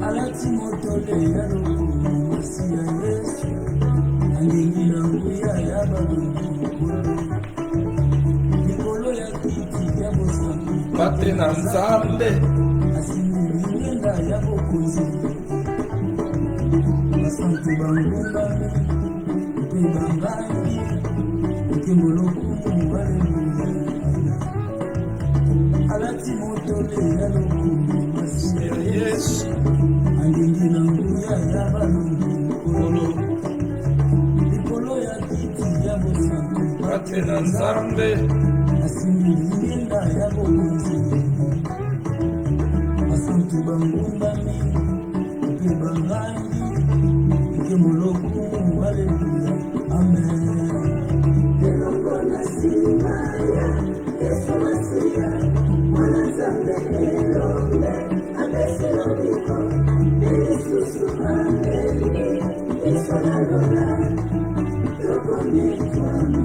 Alati motole ya lokumu masi ya Yesu angengi na nguya ya balukulu likolo ya kiti ya bosantu bate na Nzambe asimili ngenda ya bokonzi basantu bangungami mpe bangangi nkembo lokumu aleluya alati motole ya lokumu masi ya Yesu angengi na nguya ya balukulu likolo ya kiti ya bosantu bate na Nzambe asimili ngenda ya bokonzi basantu bangumbami mpe bangangi nkembo lokumu aleluya amen. Elongo na nsima ya Yesu Masiya mwana Nzambe elonge apesi lobiko elisusu ambeli Yesu nalola tokomitwama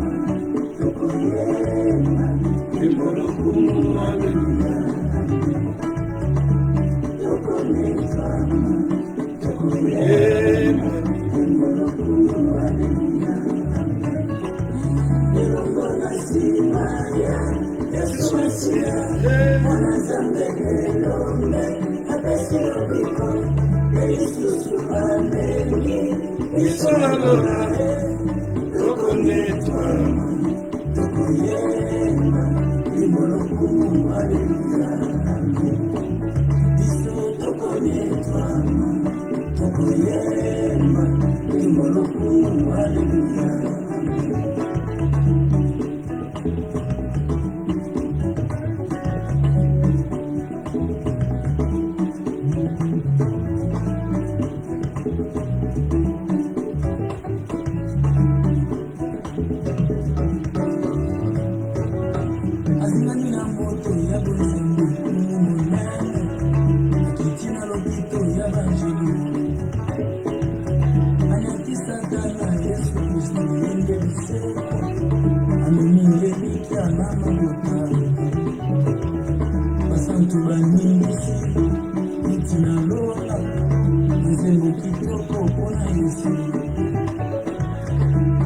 tokoyema nkembo lokumu aleluya tokomitwama tokoyema nkembo lokumu aleluya. Elongo na nsima ya Yesu Masiya mwana Nzambe elonge apesi lobiko elisusu ambeli Yesu nalola tokomitwama tokoyema nkembo lokumu aleluya. Biso tokomitwama tokoyema nkembo lokumu aleluya. Azimani na moto ya bosembo monene akiti na lobito ya banjelu anyakisaka na Yesu Kristo yenge biseko amemile bikya na mabota basantu baningisi iti na lola nzembo kitoko mpona Yesu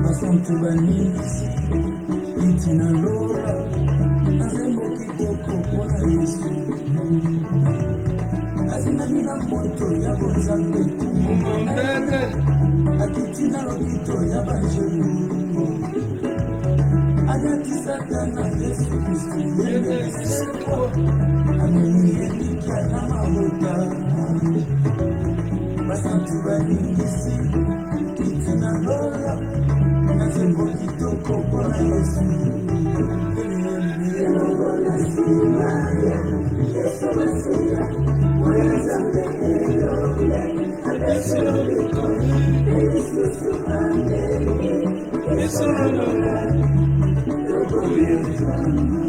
basantu baningisi iti na lola nzembo kitoko mpona Yesu azinami na moto ya bonzambe monene akiti na lobito ya banjelu anyakisaka na Yesu Kristo yenge biseko amemiyelika na mabota basantu baningisi kiti na lola na nzembo kitoko mpona Yesu. Elongo na nsima ya Yesu Masiya mwana Nzambe elonge apesi lobiko elisusu ambeli Yesu nalola tokomitwama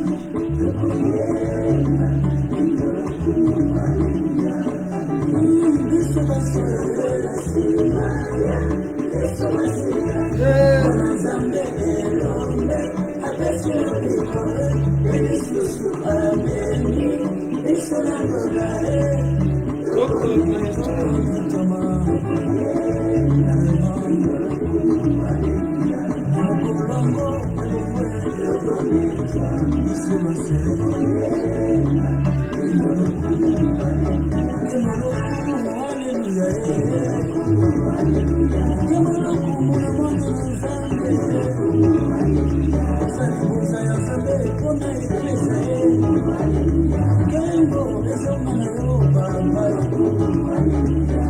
tokoyema nkembo lokumu aleluya. Biso basolela nsima ya Yesu Masiya mwana Nzambe elonge apesi lobiko elisusu ambeli Yesu nalola tokomitwama tokoyema nkembo lokumu aleluya. Mokolongo Yesu Masiya nkembo lokumu aleluya. Nkembo lokumu ya mwana Nzambe salibuza ya Nzambe mpona eklesa ye nkembo ezonga na yo baba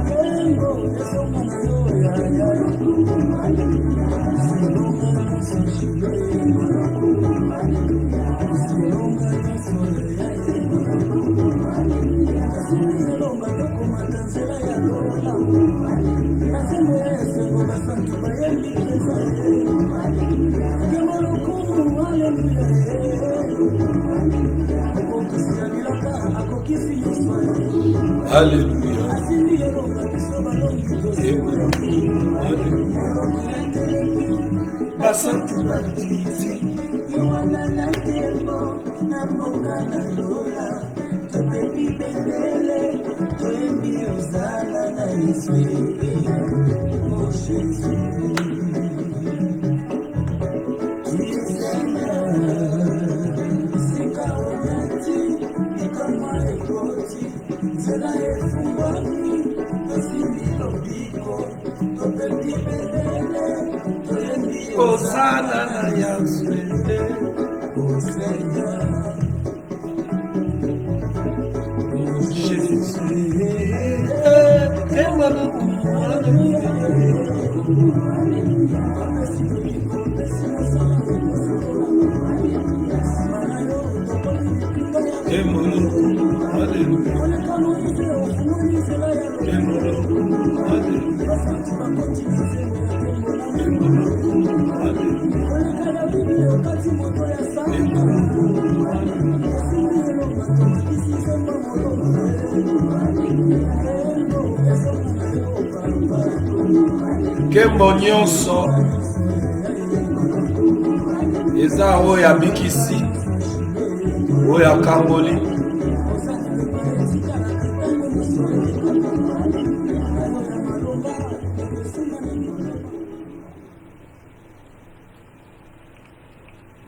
nkembo ezonga na yo yaya zilonga nyonso shile zilonga nyonso yaye kasi elonga tokomata nzela ya lola nzembo ya esengo basantu bayembi eza ye nkembo lokumu aleluya okokisi ya bilaka akokisi nyonso Haleluya. asimbi elonga biso balongi Basantu bakiti Iwana na tembo na mboka na lola topepi bendele toyembi ozala na Yesu o Jésus tu es Seigneur sika onyati likamwa ekoti nzela efungwami tosimbi lobiko topepi bendele toyembi Osana na Yesu o Seigneur Jésus. Kembo nyonso eza oyo abikisi oyo akangoli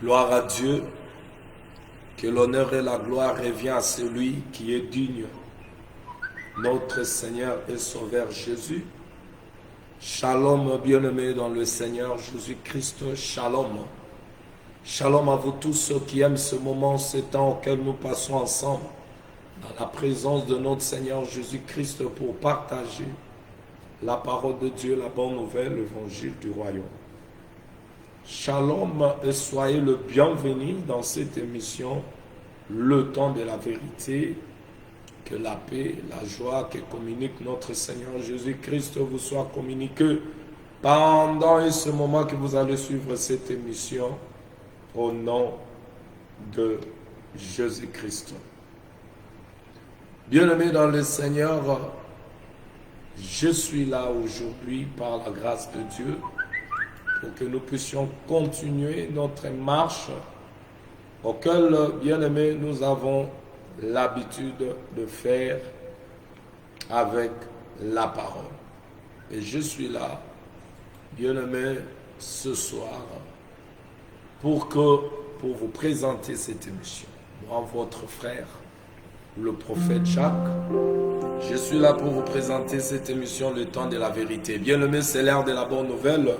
gloire à Dieu, que l'honneur et la gloire revient à celui qui est digne, notre Seigneur et Sauveur Jésus. Shalom, bien-aimés dans le Seigneur Jésus-Christ, shalom. Shalom à vous tous ceux qui aiment ce moment, ce temps auquel nous passons ensemble, dans la présence de notre Seigneur Jésus-Christ pour partager la parole de Dieu, la bonne nouvelle, l'évangile du royaume. Shalom et soyez le bienvenu dans cette émission, le temps de la vérité. Que la paix, la joie que communique notre Seigneur Jésus-Christ vous soit communiquée pendant ce moment que vous allez suivre cette émission au nom de Jésus-Christ. Bien-aimés dans le Seigneur, je suis là aujourd'hui par la grâce de Dieu pour que nous puissions continuer notre marche auquel, bien-aimés, nous avons l'habitude de faire avec la parole. Et je suis là, bien-aimé, ce soir, pour vous présenter cette émission. Moi, votre frère, le prophète Jacques, je suis là pour vous présenter cette émission, le temps de la vérité. Bien-aimé, c'est l'heure de la bonne nouvelle.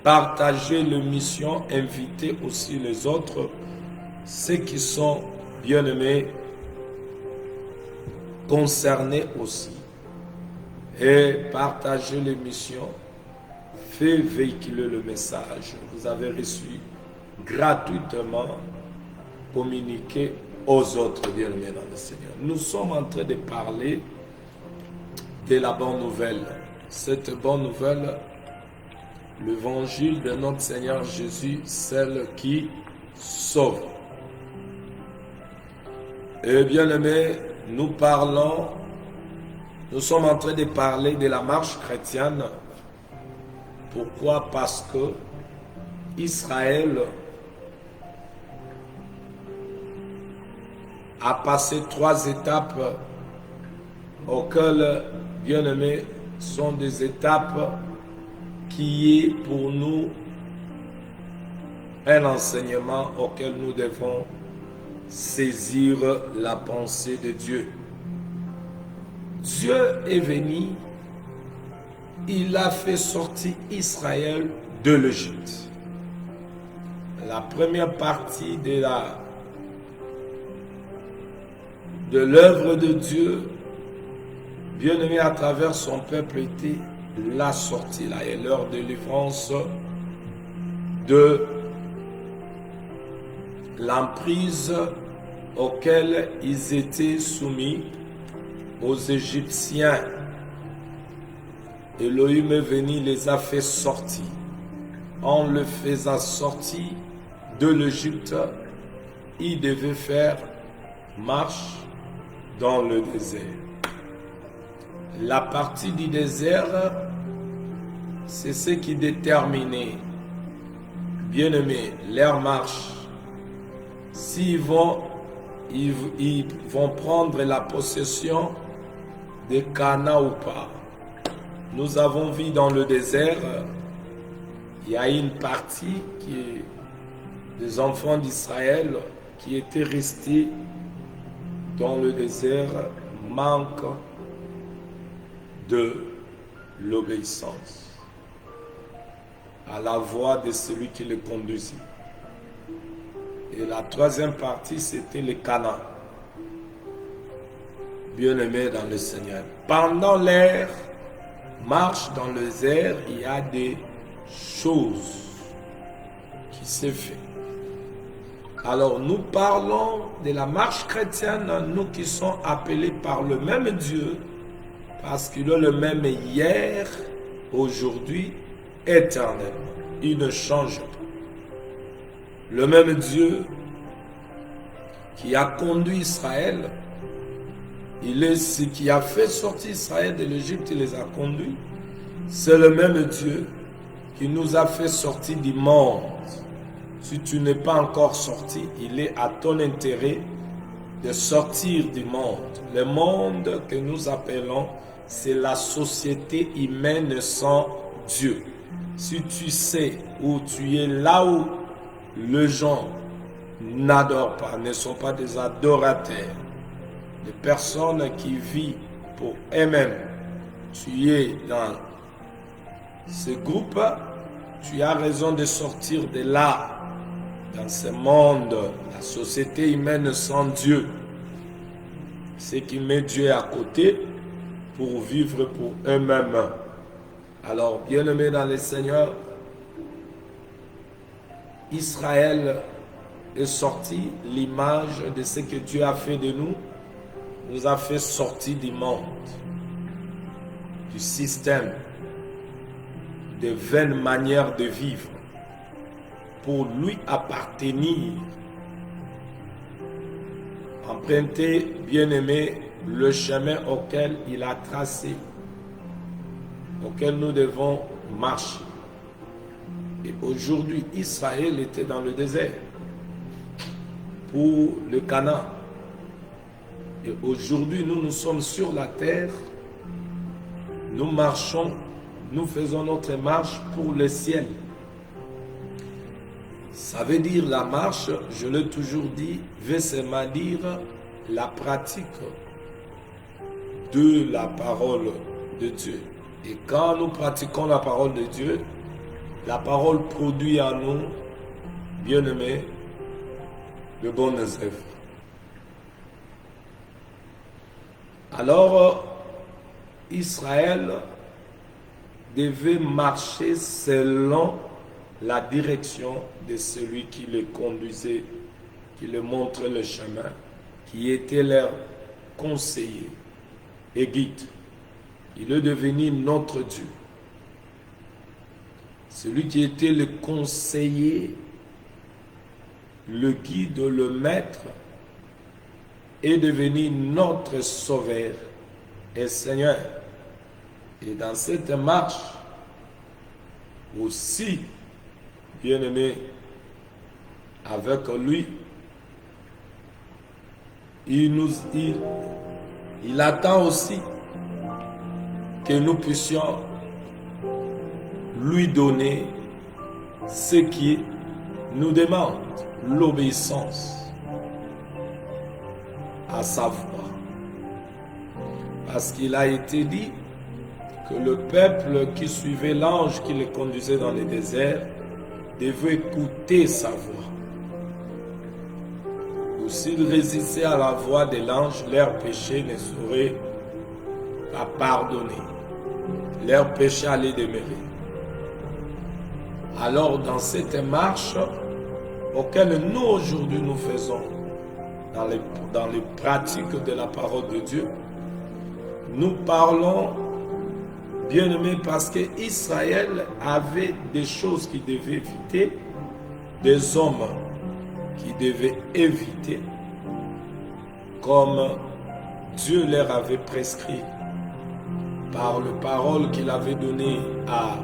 Partagez l'émission, invitez aussi les autres, ceux qui sont, bien-aimés, concernés aussi, et partagez l'émission, faites véhiculer le message. Vous avez reçu gratuitement, communiqué aux autres, bien-aimés dans le Seigneur. Nous sommes en train de parler de la bonne nouvelle. Cette bonne nouvelle, l'évangile de notre Seigneur Jésus, celle qui sauve. Et bien-aimés, nous sommes en train de parler de la marche chrétienne. Pourquoi? Parce que Israël a passé 3 étapes auxquelles, bien-aimés, sont des étapes qui est pour nous un enseignement auquel nous devons saisir la pensée de Dieu. Dieu est venu, il a fait sortir Israël de l'Égypte. La première partie de l'œuvre de Dieu, bien-aimé, à travers son peuple, était la sortie, là, et leur délivrance de l'emprise auquel ils étaient soumis aux Égyptiens. Elohim est venu, les a fait sortir. En le faisant sortir de l'Égypte, il devait faire marche dans le désert. La partie du désert, c'est ce qui déterminait, bien aimé, leur marche ils vont prendre la possession de Canaan ou pas. Nous avons vu dans le désert, il y a une partie qui est des enfants d'Israël qui étaient restés dans le désert, manque de l'obéissance à la voix de celui qui les conduisit. Et la troisième partie, c'était le Canaan. Bien-aimés dans le Seigneur. Pendant leur marche dans le désert, il y a des choses qui se font. Alors nous parlons de la marche chrétienne, nous qui sommes appelés par le même Dieu, parce qu'il est le même hier, aujourd'hui, éternellement. Il ne change pas. Le même Dieu qui a conduit Israël, il est ce qui a fait sortir Israël de l'Égypte, il les a conduits. C'est le même Dieu qui nous a fait sortir du monde. Si tu n'es pas encore sorti, il est à ton intérêt de sortir du monde. Le monde que nous appelons, c'est la société humaine sans Dieu. Si tu sais où tu es, là où les gens n'adorent pas, ne sont pas des adorateurs, des personnes qui vivent pour eux-mêmes, tu es dans ce groupe, tu as raison de sortir de là, dans ce monde, la société humaine sans Dieu. C'est qui met Dieu à côté pour vivre pour eux-mêmes. Alors, bien-aimés dans le Seigneur, Israël est sorti, l'image de ce que Dieu a fait de nous, nous a fait sortir du monde, du système, de vaines manières de vivre, pour lui appartenir. Emprunter, bien-aimé, le chemin auquel il a tracé, auquel nous devons marcher. Et aujourd'hui, Israël était dans le désert pour le Canaan. Et aujourd'hui, nous sommes sur la terre, nous marchons, nous faisons notre marche pour le ciel. Ça veut dire la marche, je l'ai toujours dit, veut seulement dire la pratique de la parole de Dieu. Et quand nous pratiquons la parole de Dieu, la parole produit en nous, bien-aimés, de bonnes œuvres. Alors, Israël devait marcher selon la direction de celui qui les conduisait, qui les montrait le chemin, qui était leur conseiller et guide. Il est devenu notre Dieu. Celui qui était le conseiller, le guide, le maître, est devenu notre sauveur et Seigneur. Et dans cette marche, aussi, bien-aimé, avec lui, il attend aussi que nous puissions lui donner ce qui nous demande, l'obéissance à sa voix. Parce qu'il a été dit que le peuple qui suivait l'ange qui les conduisait dans les déserts devait écouter sa voix. Ou s'ils résistaient à la voix de l'ange, leurs péchés ne seraient pas pardonnés. Leurs péchés allaient demeurer. Alors dans cette marche auquel nous aujourd'hui nous faisons, dans les pratiques de la parole de Dieu, nous parlons, bien-aimés, parce que Israël avait des choses qu'il devait éviter, des hommes qui devaient éviter, comme Dieu leur avait prescrit par les paroles qu'il avait données à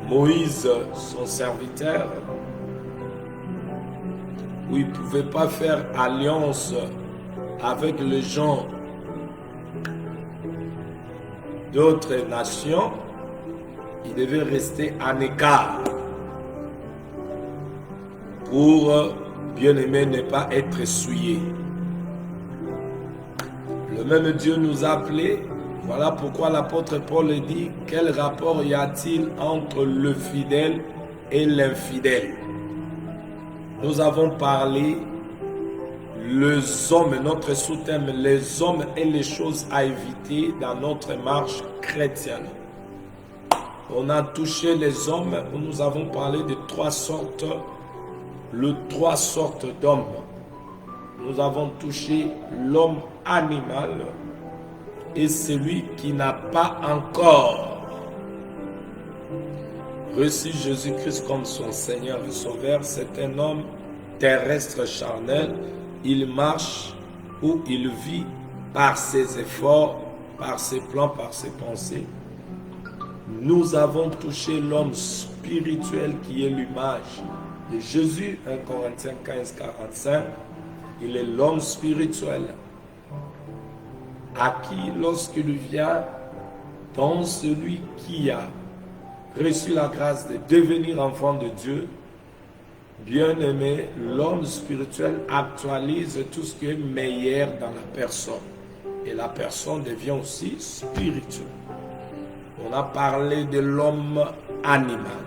Moïse, son serviteur. où il ne pouvait pas faire alliance avec les gens d'autres nations, il devait rester en écart pour, bien aimé, ne pas être souillé. Le même Dieu nous a appelés. Voilà pourquoi l'apôtre Paul dit, quel rapport y a-t-il entre le fidèle et l'infidèle? Nous avons parlé, les hommes, notre sous-thème, les hommes et les choses à éviter dans notre marche chrétienne. On a touché les hommes, où nous avons parlé de trois sortes d'hommes. Nous avons touché l'homme animal et celui qui n'a pas encore reçu Jésus-Christ comme son Seigneur et Sauveur. C'est un homme terrestre charnel. Il marche ou il vit par ses efforts, par ses plans, par ses pensées. Nous avons touché l'homme spirituel qui est l'image de Jésus, 1 Corinthiens 15, 45. Il est l'homme spirituel à qui, lorsqu'il vient dans celui qui a reçu la grâce de devenir enfant de Dieu, bien-aimé, l'homme spirituel actualise tout ce qui est meilleur dans la personne. Et la personne devient aussi spirituelle. On a parlé de l'homme animal.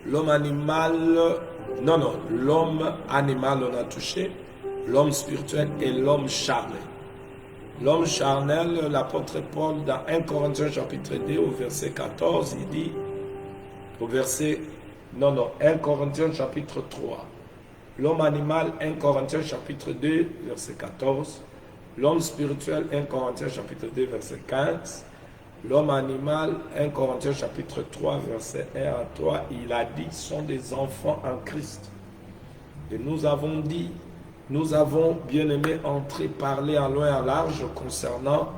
L'homme animal, l'homme animal on a touché, l'homme spirituel et l'homme charnel. L'homme charnel, l'apôtre Paul dans 1 Corinthiens chapitre 2 au verset 14, il dit, 1 Corinthiens chapitre 3. L'homme animal, 1 Corinthiens chapitre 2, verset 14. L'homme spirituel, 1 Corinthiens chapitre 2, verset 15. L'homme animal, 1 Corinthiens chapitre 3, verset 1 à 3, il a dit, sont des enfants en Christ. Et nous avons dit, nous avons bien aimé entrer, parler en loin et en large concernant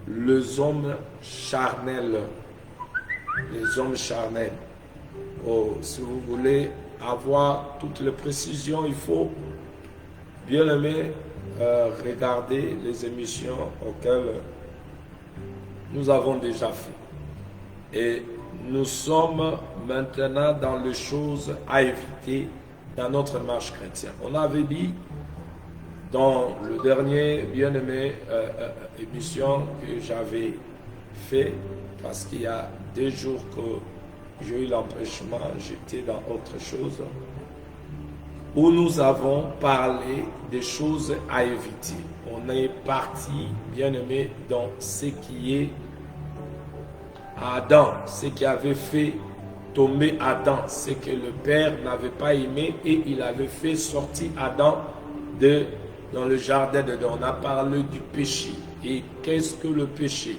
les hommes charnels. Les hommes charnels. Oh, si vous voulez avoir toutes les précisions, il faut bien aimer regarder les émissions auxquelles nous avons déjà fait. Et nous sommes maintenant dans les choses à éviter dans notre marche chrétienne. On avait dit dans le dernier bien-aimé émission que j'avais fait, parce qu'il y a 2 jours que j'ai eu l'empêchement, j'étais dans autre chose, où nous avons parlé des choses à éviter. On est parti, bien-aimé, dans ce qui est Adam, ce qui avait fait tomber Adam, ce que le Père n'avait pas aimé et il avait fait sortir Adam dans le jardin d'Éden. On a parlé du péché. Et qu'est-ce que le péché?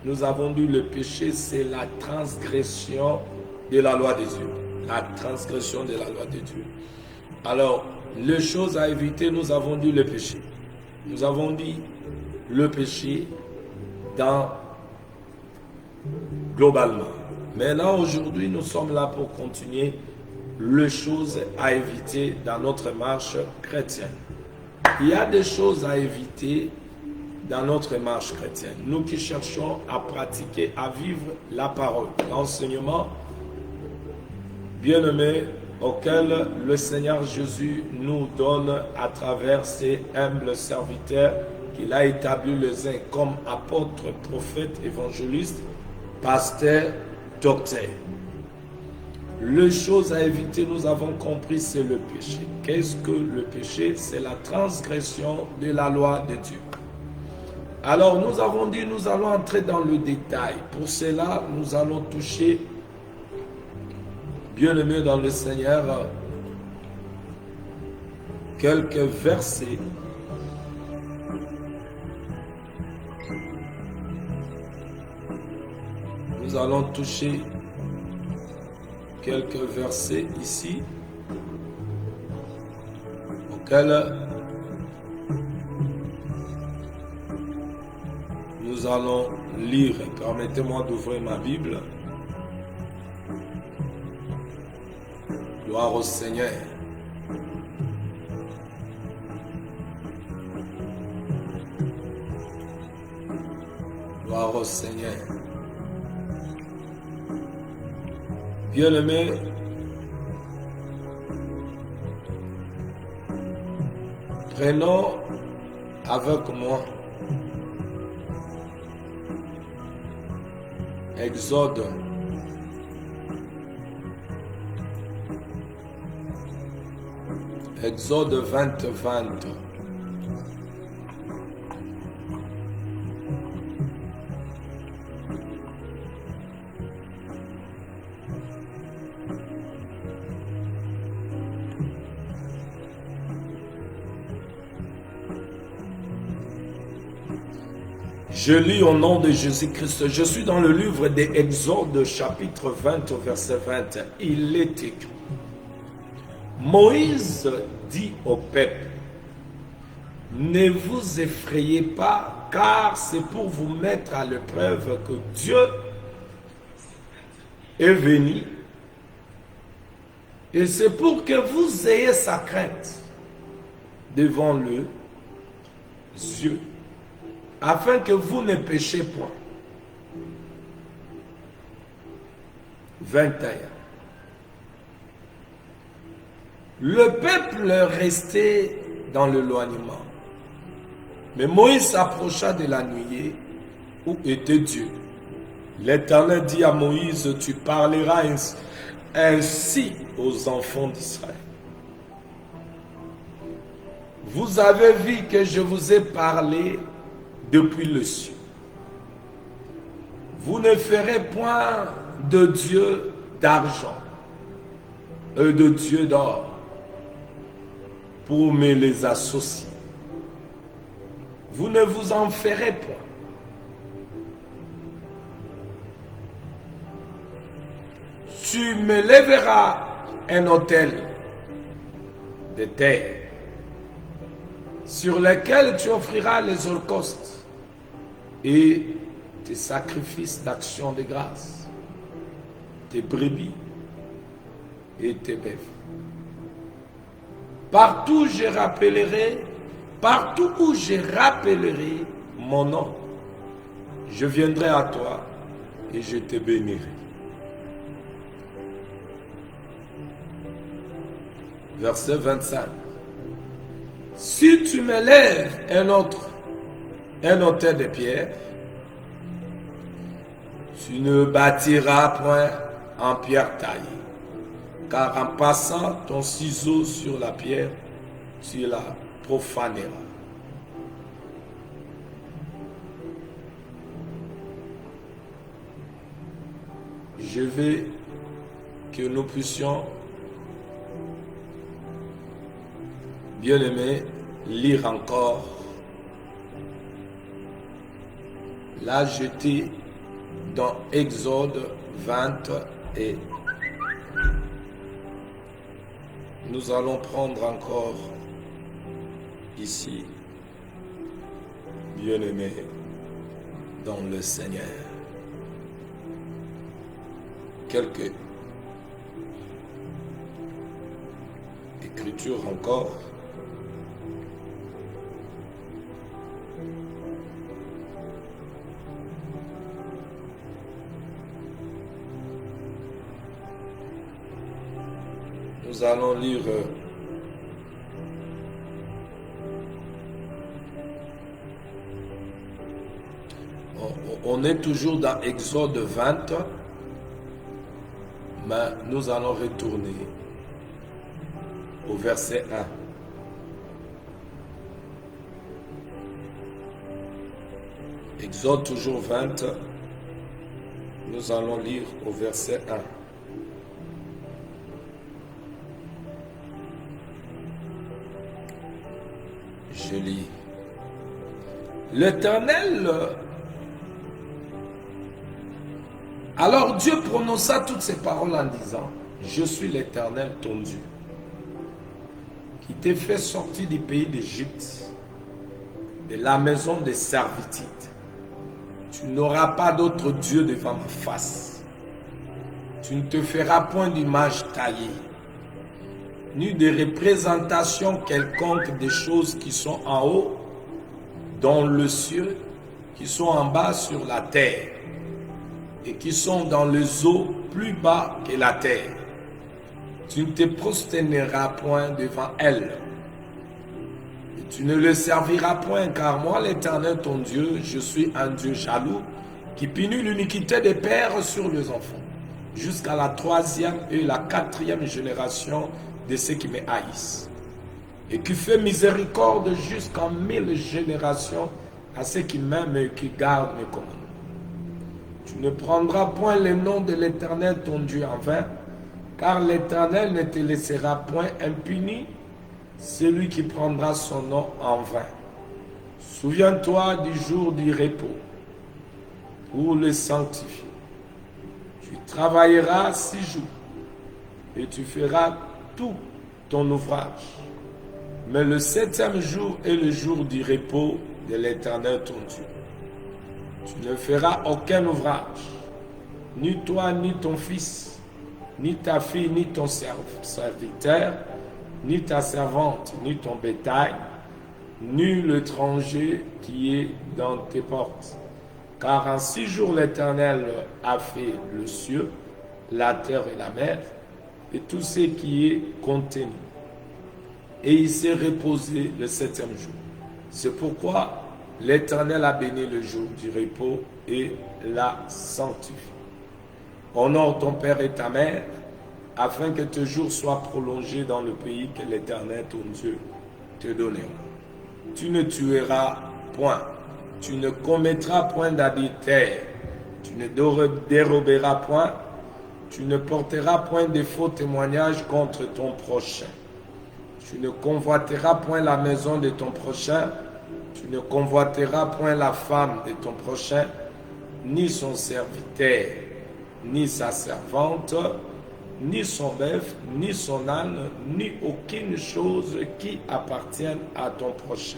Nous avons dit le péché, c'est la transgression de la loi de Dieu. La transgression de la loi de Dieu. Alors, les choses à éviter, nous avons dit le péché. Nous avons dit le péché globalement. Maintenant, aujourd'hui, nous sommes là pour continuer les choses à éviter dans notre marche chrétienne. Il y a des choses à éviter dans notre marche chrétienne. Nous qui cherchons à pratiquer, à vivre la parole, l'enseignement bien-aimé auquel le Seigneur Jésus nous donne à travers ses humbles serviteurs qu'il a établis les uns comme apôtres, prophètes, évangélistes, pasteurs, docteurs. Les choses à éviter, nous avons compris, c'est le péché. Qu'est-ce que le péché? C'est la transgression de la loi de Dieu. Alors, nous avons dit, nous allons entrer dans le détail. Pour cela, nous allons toucher, bien aimé dans le Seigneur, quelques versets. Nous allons toucher quelques versets ici auxquels nous allons lire. Permettez-moi d'ouvrir ma Bible. Gloire au Seigneur. Gloire au Seigneur. Bien-aimés, prenons avec moi Exode. Exode 20. Je lis au nom de Jésus-Christ. Je suis dans le livre des Exodes, chapitre 20, verset 20. Il est écrit. Moïse dit au peuple, ne vous effrayez pas, car c'est pour vous mettre à l'épreuve que Dieu est venu. Et c'est pour que vous ayez sa crainte devant le Dieu, afin que vous ne péchiez point. 21. Le peuple restait dans l'éloignement. Mais Moïse s'approcha de la nuée où était Dieu. L'Éternel dit à Moïse, tu parleras ainsi aux enfants d'Israël. Vous avez vu que je vous ai parlé depuis le ciel. Vous ne ferez point de Dieu d'argent et de Dieu d'or pour me les associer. Vous ne vous en ferez point. Tu me lèveras un autel de terre sur lequel tu offriras les holocaustes et tes sacrifices d'action de grâce, tes brebis et tes bœufs. Partout où je rappellerai mon nom, je viendrai à toi et je te bénirai. Verset 25. Si tu me lèves un autel de pierre, tu ne bâtiras point en pierre taillée, car en passant ton ciseau sur la pierre, tu la profaneras. Je veux que nous puissions, bien aimés, lire encore. Là, j'étais dans Exode 20 et nous allons prendre encore ici, bien-aimés, dans le Seigneur. Quelques écritures encore. Nous allons lire on est toujours dans Exode 20, mais nous allons retourner au verset 1. Exode toujours 20, nous allons lire au verset 1. Je lis. L'Éternel. Alors Dieu prononça toutes ces paroles en disant, je suis l'Éternel ton Dieu, qui t'ai fait sortir du pays d'Égypte, de la maison de servitude. Tu n'auras pas d'autre Dieu devant ma face. Tu ne te feras point d'image taillée, ni de représentation quelconque des choses qui sont en haut, dans le ciel, qui sont en bas sur la terre et qui sont dans les eaux plus bas que la terre. Tu ne te prosterneras point devant elles. Et tu ne le serviras point, car moi, l'Éternel, ton Dieu, je suis un Dieu jaloux, qui punit l'iniquité des pères sur les enfants, jusqu'à la 3e et la 4e génération de ceux qui me haïssent, et qui fait miséricorde jusqu'en 1000 générations à ceux qui m'aiment et qui gardent mes commandements. Tu ne prendras point le nom de l'Éternel, ton Dieu, en vain, car l'Éternel ne te laissera point impuni celui qui prendra son nom en vain. Souviens-toi du jour du repos, pour le sanctifier. Tu travailleras 6 jours, et tu feras tout ton ouvrage. Mais le 7e jour est le jour du repos de l'Éternel ton Dieu. Tu ne feras aucun ouvrage, ni toi, ni ton fils, ni ta fille, ni ton serviteur, ni ta servante, ni ton bétail, ni l'étranger qui est dans tes portes. Car en 6 jours l'Éternel a fait le ciel, la terre et la mer, et tout ce qui est contenu. Et il s'est reposé le 7e jour. C'est pourquoi l'Éternel a béni le jour du repos et l'a sanctifié. Honore ton père et ta mère, afin que tes jours soient prolongés dans le pays que l'Éternel, ton Dieu, te donnera. Tu ne tueras point, tu ne commettras point d'adultère, tu ne déroberas point, tu ne porteras point de faux témoignages contre ton prochain. Tu ne convoiteras point la maison de ton prochain, tu ne convoiteras point la femme de ton prochain, ni son serviteur, ni sa servante, ni son bœuf, ni son âne, ni aucune chose qui appartienne à ton prochain.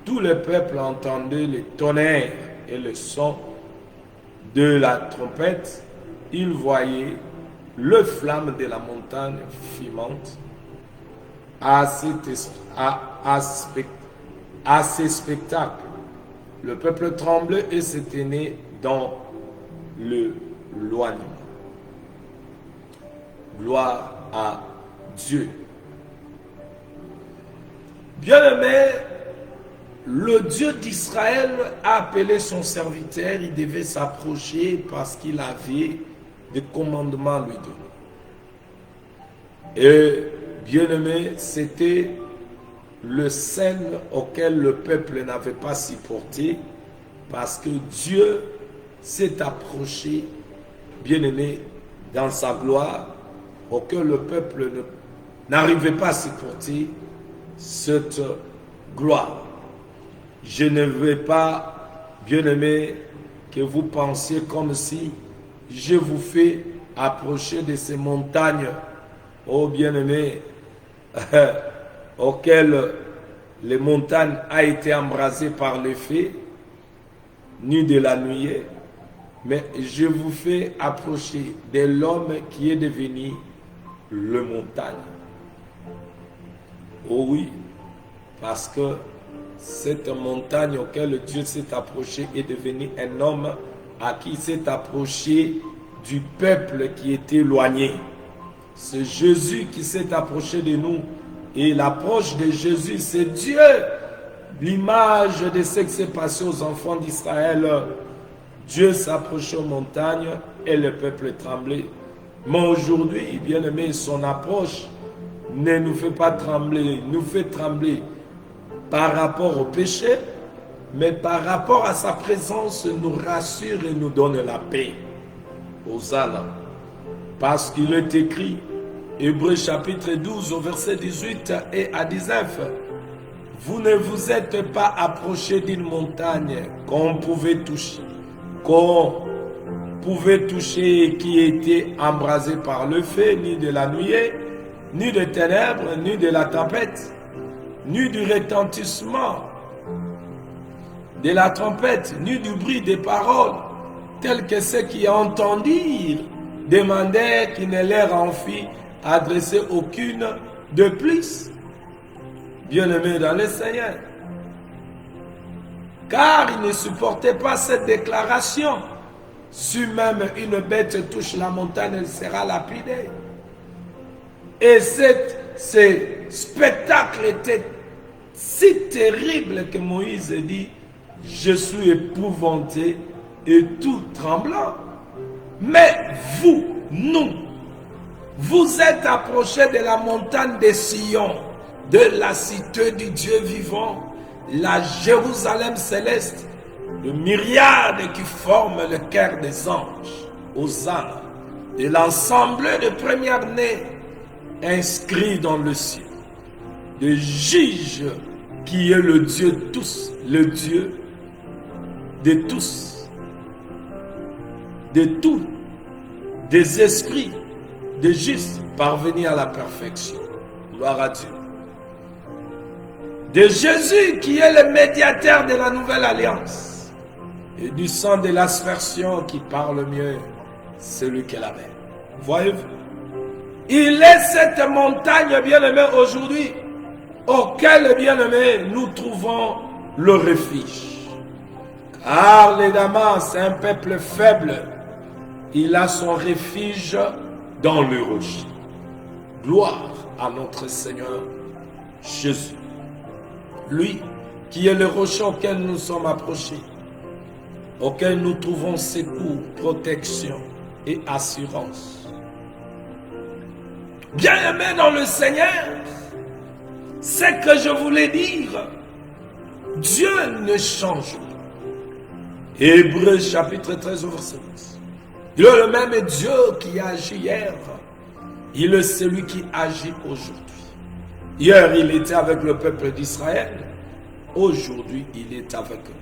Tout le peuple entendait le tonnerre et le son de la trompette. Il voyait le flamme de la montagne fumante. À ces spectacles, le peuple tremblait et se tenait dans le l'éloignement. Gloire à Dieu. Bien-aimé, le Dieu d'Israël a appelé son serviteur, il devait s'approcher parce qu'il avait des commandements à lui donner. Et bien-aimé, c'était le scène auquel le peuple n'avait pas supporté parce que Dieu s'est approché, bien-aimé, dans sa gloire, auquel le peuple n'arrivait pas à supporter cette gloire. Je ne veux pas, bien-aimé, que vous pensiez comme si je vous fais approcher de ces montagnes, oh bien-aimé, auxquelles les montagnes a été embrasées par le feu, ni de la nuée, mais je vous fais approcher de l'homme qui est devenu le montagne. Oh oui, parce que cette montagne auquel Dieu s'est approché est devenu un homme à qui s'est approché du peuple qui était éloigné. C'est Jésus qui s'est approché de nous. Et l'approche de Jésus, c'est Dieu. L'image de ce qui s'est passé aux enfants d'Israël. Dieu s'approchait aux montagnes et le peuple tremblait. Mais aujourd'hui, bien aimé, son approche ne nous fait pas trembler, nous fait trembler par rapport au péché, mais par rapport à sa présence, nous rassure et nous donne la paix. Hosanna. Parce qu'il est écrit, Hébreux chapitre 12 au verset 18 et à 19, vous ne vous êtes pas approché d'une montagne qu'on pouvait toucher qui était embrasée par le feu, ni de la nuée, ni de ténèbres, ni de la tempête, ni du retentissement de la trompette, ni du bruit des paroles, tels que ceux qui entendirent demandaient qu'il ne leur en fît adresser aucune de plus. Bien-aimés dans le Seigneur, car il ne supportait pas cette déclaration. Si même une bête touche la montagne, elle sera lapidée. Et ce spectacle était si terrible que Moïse dit, je suis épouvanté et tout tremblant. Mais nous, vous êtes approchés de la montagne de Sion, de la cité du Dieu vivant, la Jérusalem céleste, le myriade qui forme le cœur des anges, aux âmes, et l'ensemble de première-nés inscrits dans le ciel, le juge qui est le Dieu de tous, le Dieu de tous, de tous, des esprits, des justes, parvenir à la perfection. Gloire à Dieu. De Jésus qui est le médiateur de la nouvelle alliance, et du sang de l'aspersion qui parle mieux, celui qui est la mer. Voyez-vous? Il est cette montagne, bien-aimé, aujourd'hui, auquel, bien-aimé, nous trouvons le refuge. Car les Damas, un peuple faible, il a son refuge dans le rocher. Gloire à notre Seigneur Jésus. Lui qui est le rocher auquel nous sommes approchés, auquel nous trouvons secours, protection et assurance. Bien-aimé dans le Seigneur, c'est que je voulais dire, Dieu ne change pas. Hébreux chapitre 13 verset 10. Il est le même Dieu qui a agi hier. Il est celui qui agit aujourd'hui. Hier, il était avec le peuple d'Israël. Aujourd'hui, il est avec eux.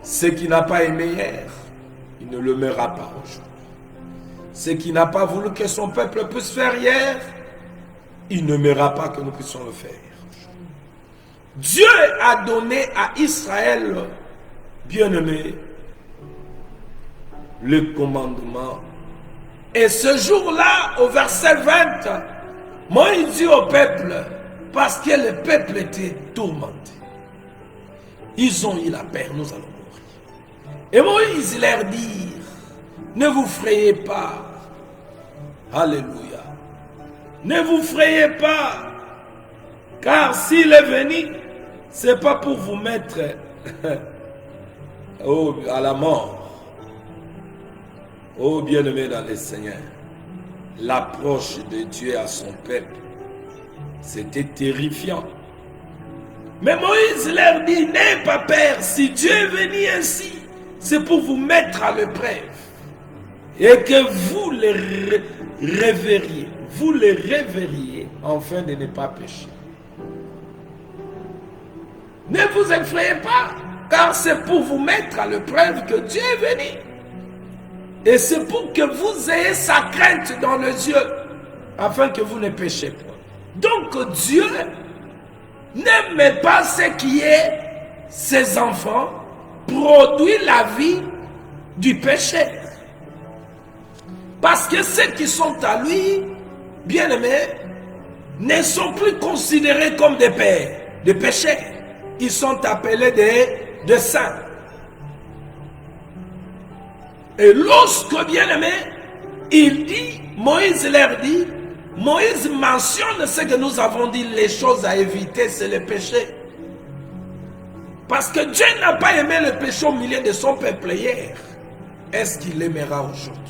Ce qui n'a pas aimé hier, il ne le m'aimera pas aujourd'hui. Ce qui n'a pas voulu que son peuple puisse faire hier, il ne m'aimera pas que nous puissions le faire. Dieu a donné à Israël, bien-aimé, le commandement. Et ce jour-là, au verset 20, Moïse dit au peuple, parce que le peuple était tourmenté. Ils ont eu la peur, nous allons mourir. Et Moïse leur dit, ne vous frayez pas. Alléluia. Ne vous frayez pas. Car s'il est venu, ce n'est pas pour vous mettre à la mort. Oh bien-aimé dans le Seigneur, l'approche de Dieu à son peuple, c'était terrifiant. Mais Moïse leur dit, n'ayez pas peur, si Dieu est venu ainsi, c'est pour vous mettre à l'épreuve. Et que vous les réveillez, afin de ne pas pécher. Ne vous effrayez pas, car c'est pour vous mettre à l'épreuve que Dieu est venu. Et c'est pour que vous ayez sa crainte dans les yeux, afin que vous ne péchez pas. Donc Dieu n'aime pas ce qui est ses enfants, produit la vie du péché. Parce que ceux qui sont à lui, bien-aimés, ne sont plus considérés comme des pères, des péchés. Ils sont appelés des saints. Et lorsque, bien-aimé, il dit, Moïse leur dit, Moïse mentionne ce que nous avons dit, les choses à éviter, c'est le péché. Parce que Dieu n'a pas aimé le péché au milieu de son peuple hier. Est-ce qu'il l'aimera aujourd'hui?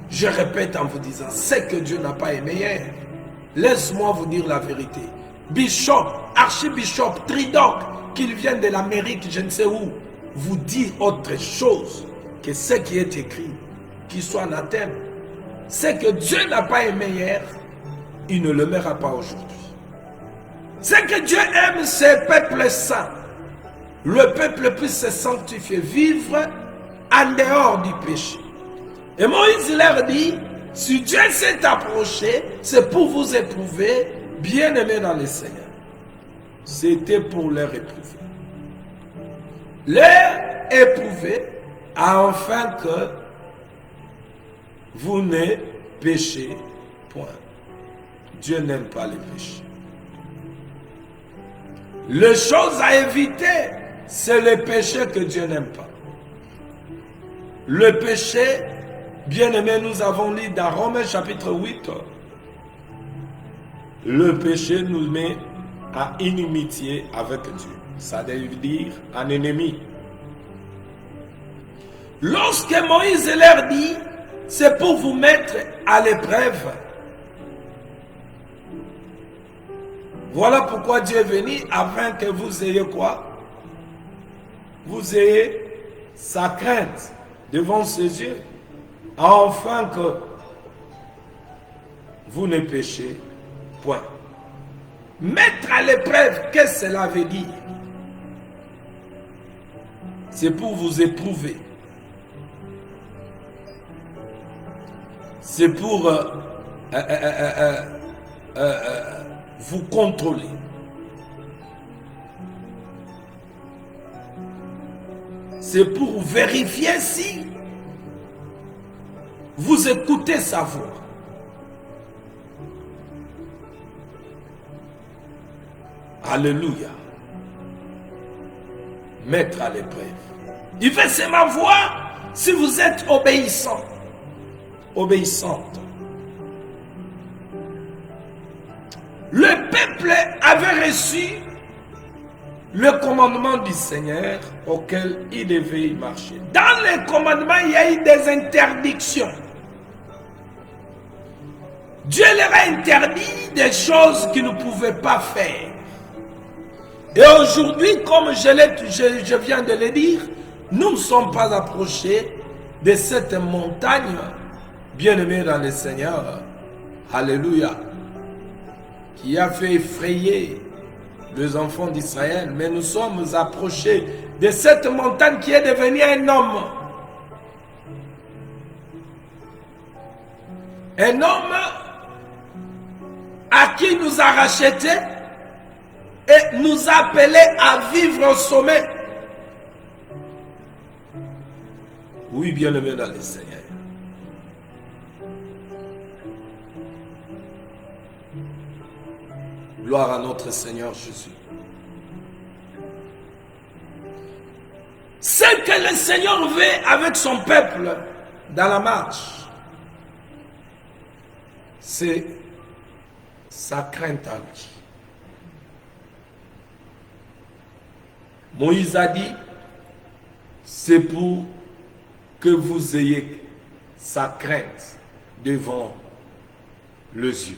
Je répète en vous disant, c'est que Dieu n'a pas aimé hier. Laisse-moi vous dire la vérité. Bishop, archibishop, Tridoc, qu'il vienne de l'Amérique, je ne sais où, vous dit autre chose que ce qui est écrit, qu'il soit anathème. C'est que Dieu n'a pas aimé hier, il ne l'aimera pas aujourd'hui. C'est que Dieu aime ses peuples saints. Le peuple puisse se sanctifier, vivre en dehors du péché. Et Moïse leur dit, si Dieu s'est approché, c'est pour vous éprouver, bien-aimés dans le Seigneur. C'était pour leur éprouver. Leur éprouver, afin que vous ne péchez point. Dieu n'aime pas les péchés. Les choses à éviter, c'est le péché que Dieu n'aime pas. Le péché, bien-aimé, nous avons lu dans Romains chapitre 8, le péché nous met à inimitié avec Dieu. Ça veut dire un ennemi. Lorsque Moïse leur dit, c'est pour vous mettre à l'épreuve. Voilà pourquoi Dieu est venu, afin que vous ayez quoi? Vous ayez sa crainte devant ses yeux, afin que vous ne péchez point. Mettre à l'épreuve, qu'est-ce que cela veut dire? C'est pour vous éprouver. C'est pour vous contrôler. C'est pour vérifier si vous écoutez sa voix. Alléluia. Mettre à l'épreuve. Il fait, c'est ma voix si vous êtes obéissant. Obéissante. Le peuple avait reçu le commandement du Seigneur auquel il devait y marcher. Dans les commandements, il y a eu des interdictions. Dieu leur a interdit des choses qu'ils ne pouvaient pas faire. Et aujourd'hui, comme je viens de le dire, nous ne sommes pas approchés de cette montagne, bien-aimée dans le Seigneur, alléluia, qui a fait effrayer les enfants d'Israël, mais nous sommes approchés de cette montagne qui est devenue un homme. Un homme à qui nous a rachetés et nous a appelés à vivre au sommet. Oui, bien-aimé dans le Seigneur. Gloire à notre Seigneur Jésus. Ce que le Seigneur veut avec son peuple dans la marche, c'est sa crainte à lui. Moïse a dit, c'est pour que vous ayez sa crainte devant les yeux,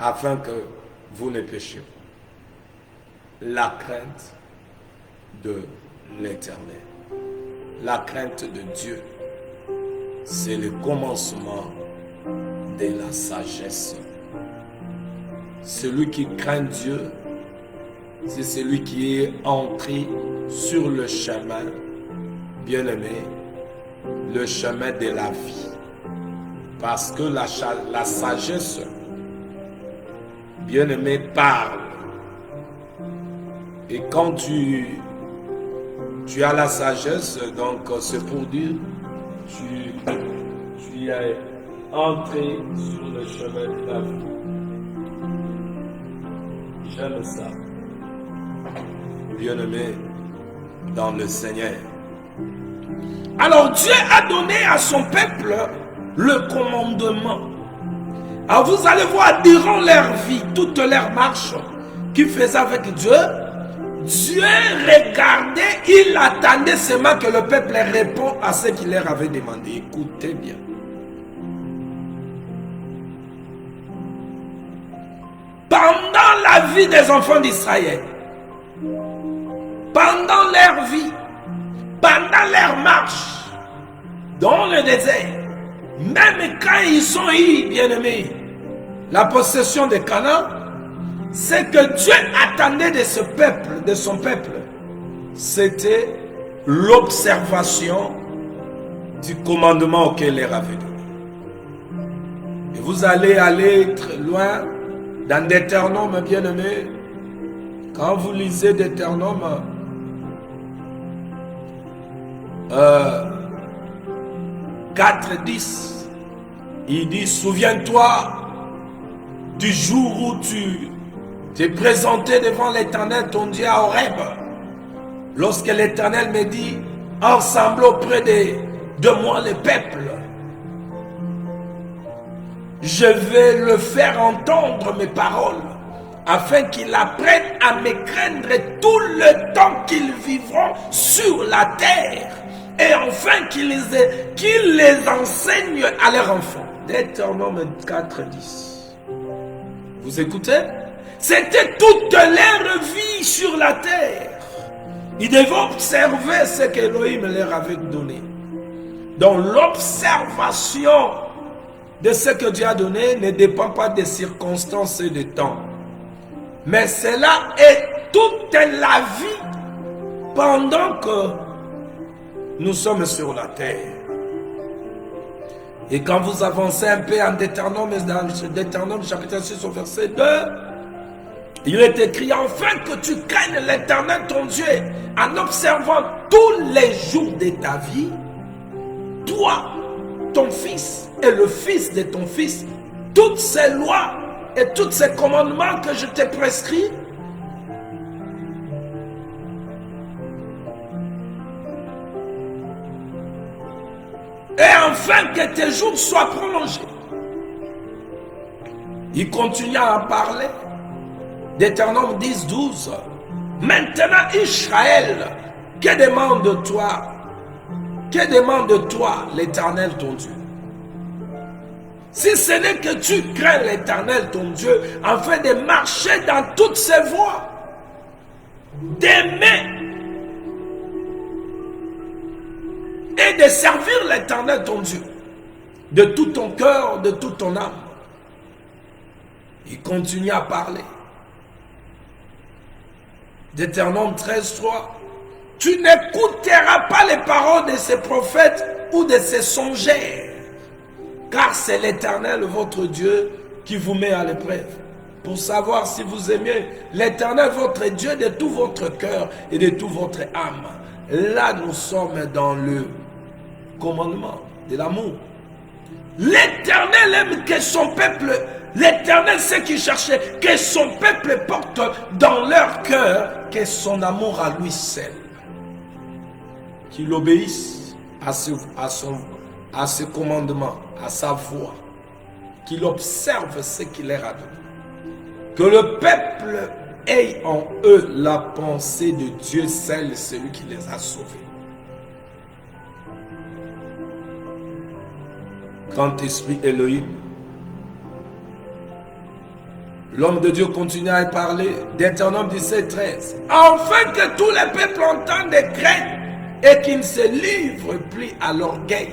afin que vous ne péchiez pas. La crainte de l'Éternel, la crainte de Dieu, c'est le commencement de la sagesse. Celui qui craint Dieu, c'est celui qui est entré sur le chemin, bien-aimé, le chemin de la vie. Parce que la sagesse, bien-aimé, parle. Et quand tu as la sagesse, donc c'est pour dire, tu es entré sur le chemin de la vie. J'aime ça. Bien-aimé dans le Seigneur. Alors Dieu a donné à son peuple le commandement. Alors vous allez voir, durant leur vie, toute leur marche qu'ils faisaient avec Dieu, Dieu regardait, il attendait seulement que le peuple réponde à ce qu'il leur avait demandé. Écoutez bien. Pendant la vie des enfants d'Israël, pendant leur vie, pendant leur marche dans le désert, même quand ils ont eu, bien-aimés, la possession de Canaan, ce que Dieu attendait de ce peuple, de son peuple, c'était l'observation du commandement auquel il leur avait donné. Et vous allez aller très loin dans Deutéronome, bien-aimés. Quand vous lisez Deutéronome 4:10, il dit, souviens-toi du jour où tu t'es présenté devant l'Éternel, ton Dieu à Horeb, Lorsque l'Éternel me dit, ensemble auprès de moi le peuple, je vais le faire entendre mes paroles, afin qu'ils apprennent à me craindre tout le temps qu'ils vivront sur la terre, et enfin qu'ils les enseignent à leurs enfants. Deutéronome 4:10. Vous écoutez? C'était toute leur vie sur la terre. Ils devaient observer ce qu'Élohim leur avait donné. Donc l'observation de ce que Dieu a donné ne dépend pas des circonstances et du temps. Mais cela est toute la vie pendant que nous sommes sur la terre. Et quand vous avancez un peu en Deutéronome, dans Deutéronome chapitre 6 au verset 2, il est écrit, enfin que tu craignes l'Éternel ton Dieu, en observant tous les jours de ta vie, toi, ton fils et le fils de ton fils, toutes ces lois et tous ces commandements que je t'ai prescrits, et enfin que tes jours soient prolongés. Il continue à en parler. Deutéronome 10:12. Maintenant Israël, que demande-toi? Que demande-toi l'Éternel ton Dieu? Si ce n'est que tu crains l'Éternel ton Dieu, afin de marcher dans toutes ses voies, d'aimer et de servir l'Éternel ton Dieu, de tout ton cœur, de toute ton âme. Il continue à parler. Deutéronome 13:3. Tu n'écouteras pas les paroles de ces prophètes ou de ces songeurs, car c'est l'Éternel votre Dieu qui vous met à l'épreuve, pour savoir si vous aimez l'Éternel votre Dieu de tout votre cœur et de toute votre âme. Là, nous sommes dans le commandement de l'amour. L'Éternel aime que son peuple, l'Éternel sait qu'il cherchait, que son peuple porte dans leur cœur que son amour à lui seul. Qu'il obéisse à ses commandements, à sa voix. Qu'il observe ce qu'il leur a donné. Que le peuple ait en eux la pensée de Dieu seul, celui qui les a sauvés. Grand esprit Elohim. L'homme de Dieu continue à parler. Deutéronome 17:13. Afin que tous les peuples entendent des craintes et qu'ils ne se livrent plus à l'orgueil.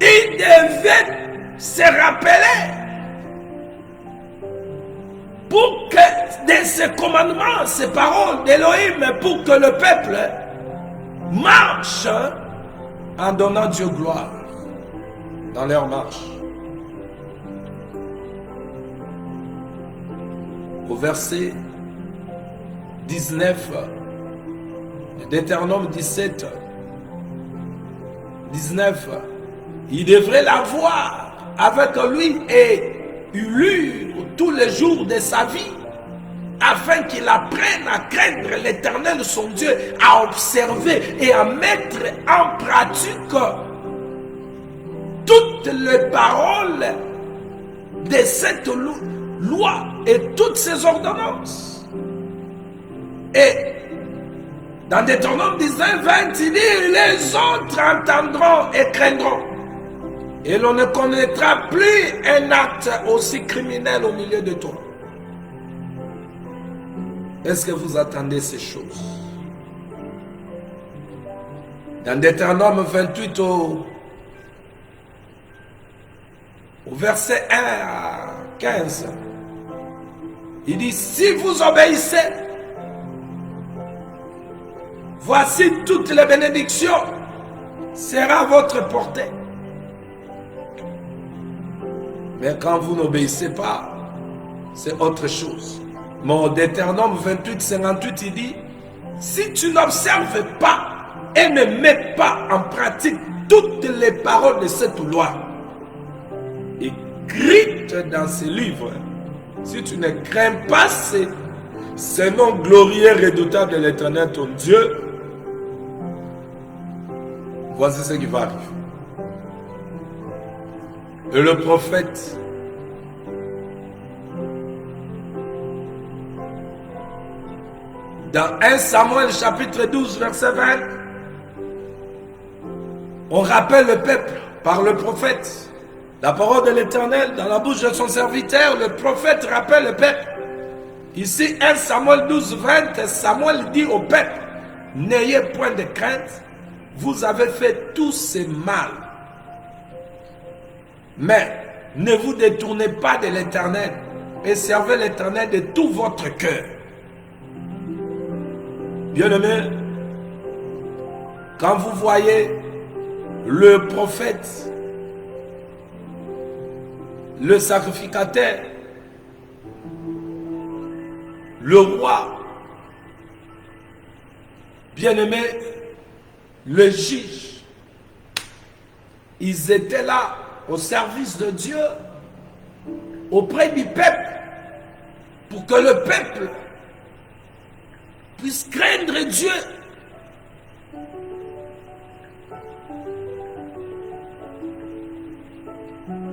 Ils devaient se rappeler pour que de ces commandements, ces paroles d'Elohim, pour que le peuple marche en donnant Dieu gloire dans leur marche. Au verset 19 de Deutéronome 17, 19, il devrait l'avoir avec lui et lui tous les jours de sa vie, afin qu'il apprenne à craindre l'Éternel son Dieu, à observer et à mettre en pratique toutes les paroles de cette loi et toutes ses ordonnances. Et dans Deutéronome 19:20, il dit, les autres entendront et craindront. Et l'on ne connaîtra plus un acte aussi criminel au milieu de toi. Est-ce que vous attendez ces choses? Dans Deutéronome 28 au verset 1 à 15, il dit, si vous obéissez, voici toutes les bénédictions sera à votre portée. Mais quand vous n'obéissez pas, c'est autre chose. Mon Deutéronome 28, 58, il dit, si tu n'observes pas et ne mets pas en pratique toutes les paroles de cette loi, écrites dans ces livres, si tu ne crains pas ces Ce nom glorieux et redoutable de l'Éternel, ton Dieu, voici ce qui va arriver. Et le prophète dans 1 Samuel chapitre 12 verset 20, on rappelle le peuple par le prophète. La parole de l'Éternel dans la bouche de son serviteur, le prophète rappelle le peuple. Ici 1 Samuel 12 20, Samuel dit au peuple, n'ayez point de crainte, vous avez fait tout ce mal. Mais ne vous détournez pas de l'Éternel et servez l'Éternel de tout votre cœur. Bien-aimés, quand vous voyez le prophète, le sacrificateur, le roi, bien-aimé, le juge, ils étaient là au service de Dieu, auprès du peuple, pour que le peuple puisse craindre Dieu.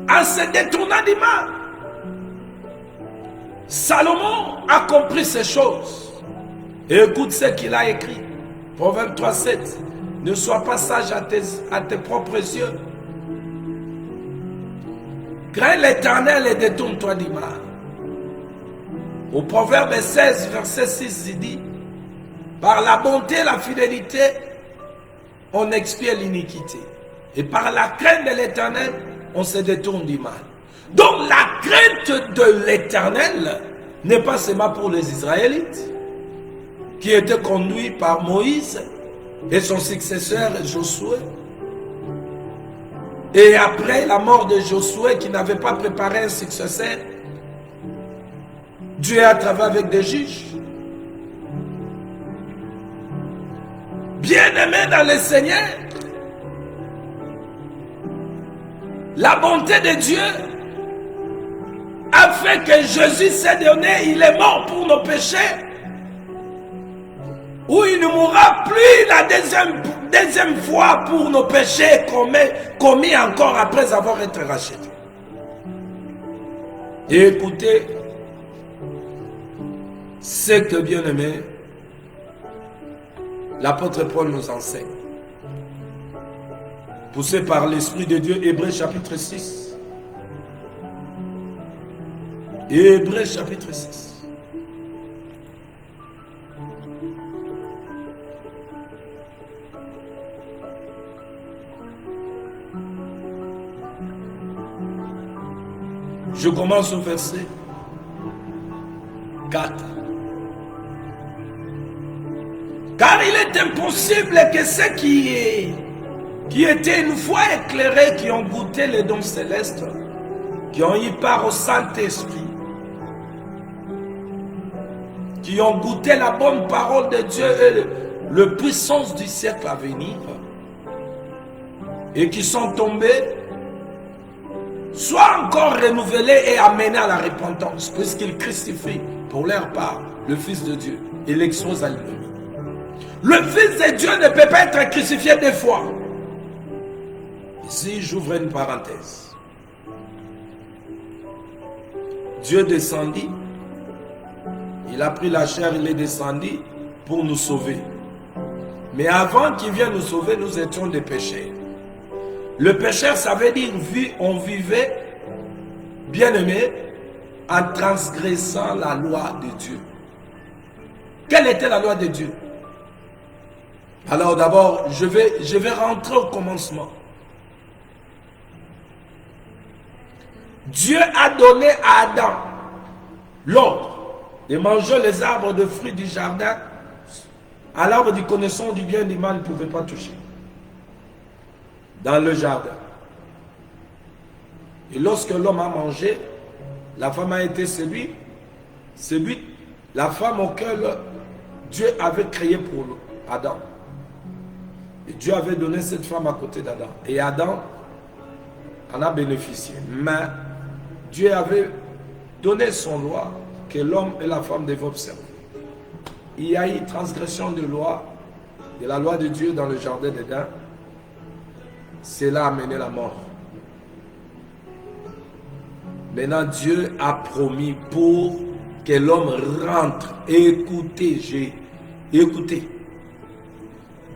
En se détournant du mal. Salomon a compris ces choses. Et écoute ce qu'il a écrit. Proverbe 3:7. Ne sois pas sage à tes propres yeux. Crains l'Éternel et détourne-toi du mal. Au Proverbe 16, verset 6, il dit, par la bonté et la fidélité, on expie l'iniquité. Et par la crainte de l'Éternel, on se détourne du mal. Donc la crainte de l'Éternel n'est pas seulement pour les Israélites, qui étaient conduits par Moïse et son successeur Josué. Et après la mort de Josué, qui n'avait pas préparé un successeur, Dieu a travaillé avec des juges. Bien-aimés dans le Seigneur, la bonté de Dieu a fait que Jésus s'est donné, il est mort pour nos péchés, où il ne mourra plus la deuxième fois pour nos péchés commis encore après avoir été rachetés. Et écoutez ce que, bien-aimé, l'apôtre Paul nous enseigne. Poussé par l'Esprit de Dieu, Hébreux chapitre 6. Hébreux chapitre 6. Je commence au verset 4. Car il est impossible que ceux qui étaient une fois éclairés, qui ont goûté les dons célestes, qui ont eu part au Saint-Esprit, qui ont goûté la bonne parole de Dieu et la puissance du siècle à venir, et qui sont tombés, soient encore renouvelés et amenés à la repentance, puisqu'ils crucifient pour leur part le Fils de Dieu et l'exposent à l'ennemi. Le Fils de Dieu ne peut pas être crucifié deux fois. Ici, j'ouvre une parenthèse. Dieu descendit, il a pris la chair, il est descendu pour nous sauver. Mais avant qu'il vienne nous sauver, nous étions des pécheurs. Le pécheur, ça veut dire on vivait, bien-aimé, en transgressant la loi de Dieu. Quelle était la loi de Dieu? Alors d'abord, je vais rentrer au commencement. Dieu a donné à Adam l'ordre de manger les arbres de fruits du jardin. À l'arbre du connaissance du bien et du mal, il ne pouvait pas toucher. Dans le jardin. Et lorsque l'homme a mangé, la femme a été séduite. La femme auquel Dieu avait créé pour Adam. Et Dieu avait donné cette femme à côté d'Adam. Et Adam en a bénéficié. Mais Dieu avait donné son loi que l'homme et la femme devaient observer. il y a eu transgression de la loi de Dieu dans le jardin d'Éden. Cela a amené la mort. Maintenant, Dieu a promis pour que l'homme rentre. Écoutez.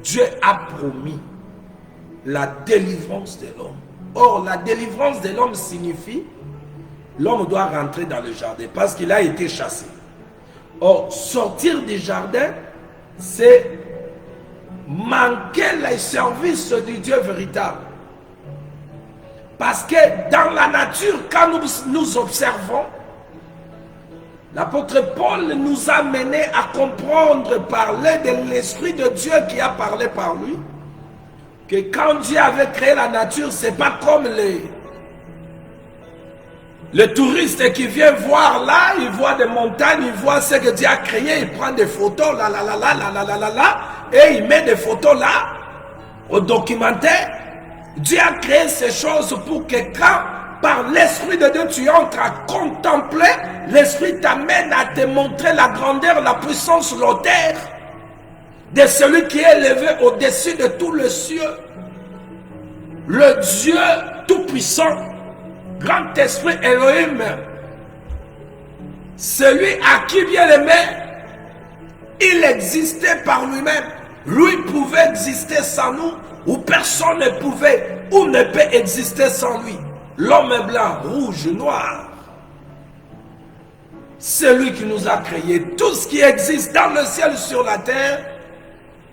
Dieu a promis la délivrance de l'homme. Or, la délivrance de l'homme signifie l'homme doit rentrer dans le jardin parce qu'il a été chassé. Or, sortir du jardin, c'est manquer les services du Dieu véritable. Parce que dans la nature, quand nous observons, l'apôtre Paul nous a menés à comprendre, parler de l'Esprit de Dieu qui a parlé par lui, que quand Dieu avait créé la nature, c'est pas comme le touriste qui vient voir là, il voit des montagnes, il voit ce que Dieu a créé, il prend des photos, là, et il met des photos là, au documentaire. Dieu a créé ces choses pour que quand, par l'Esprit de Dieu, tu entres à contempler, l'Esprit t'amène à te montrer la grandeur, la puissance, l'auteur de celui qui est élevé au-dessus de tout le cieux. Le Dieu tout-puissant, grand esprit Elohim, celui à qui, bien aimé, il existait par lui-même. Lui pouvait exister sans nous, ou personne ne pouvait ou ne peut exister sans lui. L'homme est blanc, rouge, noir. C'est lui qui nous a créé tout ce qui existe dans le ciel, sur la terre.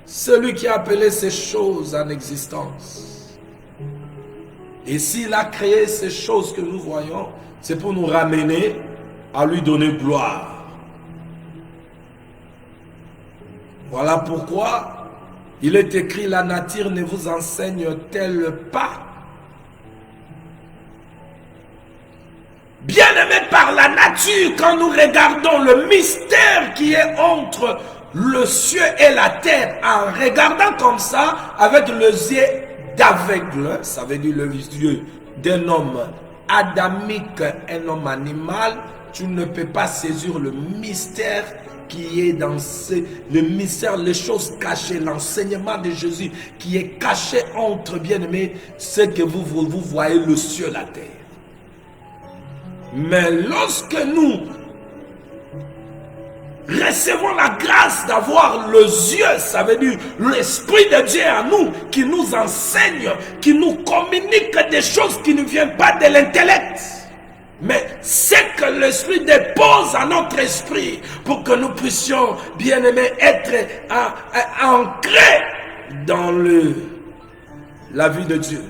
Celui qui a appelé ces choses en existence. Et s'il a créé ces choses que nous voyons, c'est pour nous ramener à lui donner gloire. Voilà pourquoi il est écrit, la nature ne vous enseigne-t-elle pas? Bien-aimé, par la nature, quand nous regardons le mystère qui est entre le ciel et la terre, en regardant comme ça, avec les yeux d'aveugle, ça veut dire le yeux d'un homme adamique, un homme animal, tu ne peux pas saisir le mystère qui est dans le mystère, les choses cachées, l'enseignement de Jésus qui est caché entre, bien-aimés, ce que vous voyez, le ciel, la terre. Mais lorsque nous recevons la grâce d'avoir les yeux, ça veut dire l'Esprit de Dieu en nous, qui nous enseigne, qui nous communique des choses qui ne viennent pas de l'intellect. Mais c'est que l'Esprit dépose à notre esprit pour que nous puissions, bien-aimés, être ancrés dans la vie de Dieu.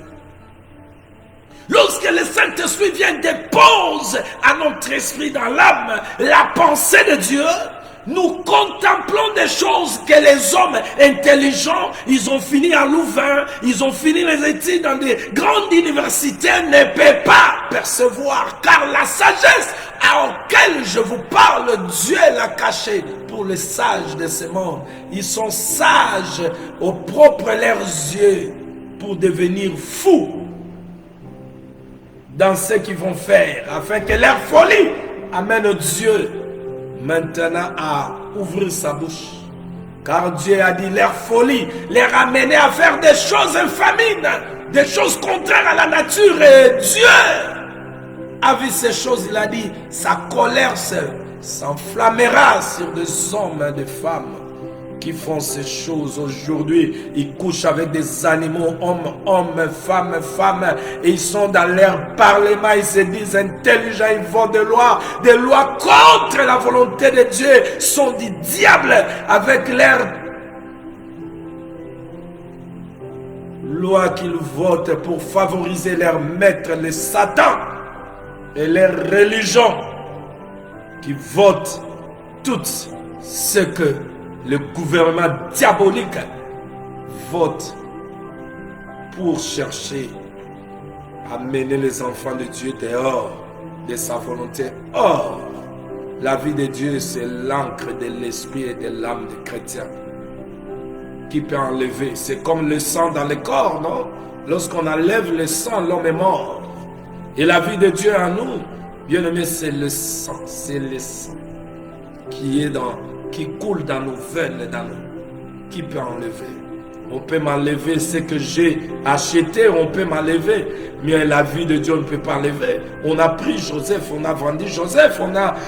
Lorsque le Saint-Esprit vient dépose à notre esprit, dans l'âme, la pensée de Dieu, nous contemplons des choses que les hommes intelligents, ils ont fini à Louvain, ils ont fini les études dans des grandes universités, ne peuvent pas percevoir. Car la sagesse à laquelle je vous parle, Dieu l'a cachée pour les sages de ce monde. Ils sont sages au propre leurs yeux pour devenir fous dans ce qu'ils vont faire, afin que leur folie amène Dieu maintenant à ouvrir sa bouche. Car Dieu a dit, leur folie les ramenait à faire des choses infâmes, des choses contraires à la nature. Et Dieu a vu ces choses, il a dit, sa colère s'enflammera sur des hommes et des femmes qui font ces choses aujourd'hui. Ils couchent avec des animaux, hommes, femmes, et ils sont dans leur parlement, ils se disent intelligents, ils vont des lois contre la volonté de Dieu, sont des diables avec leurs lois qu'ils votent pour favoriser leur maître, le Satan, et leur religion qui votent tout ce que le gouvernement diabolique vote pour chercher à mener les enfants de Dieu dehors de sa volonté. Or, la vie de Dieu, c'est l'encre de l'esprit et de l'âme des chrétiens qui peut enlever. C'est comme le sang dans le corps, non? Lorsqu'on enlève le sang, l'homme est mort. Et la vie de Dieu en nous, bien aimé, c'est le sang qui est dans qui coule dans nos veines et dans nous. Qui peut enlever? On peut m'enlever ce que j'ai acheté, on peut m'enlever, mais la vie de Dieu, on ne peut pas enlever. On a pris Joseph, on a vendu Joseph,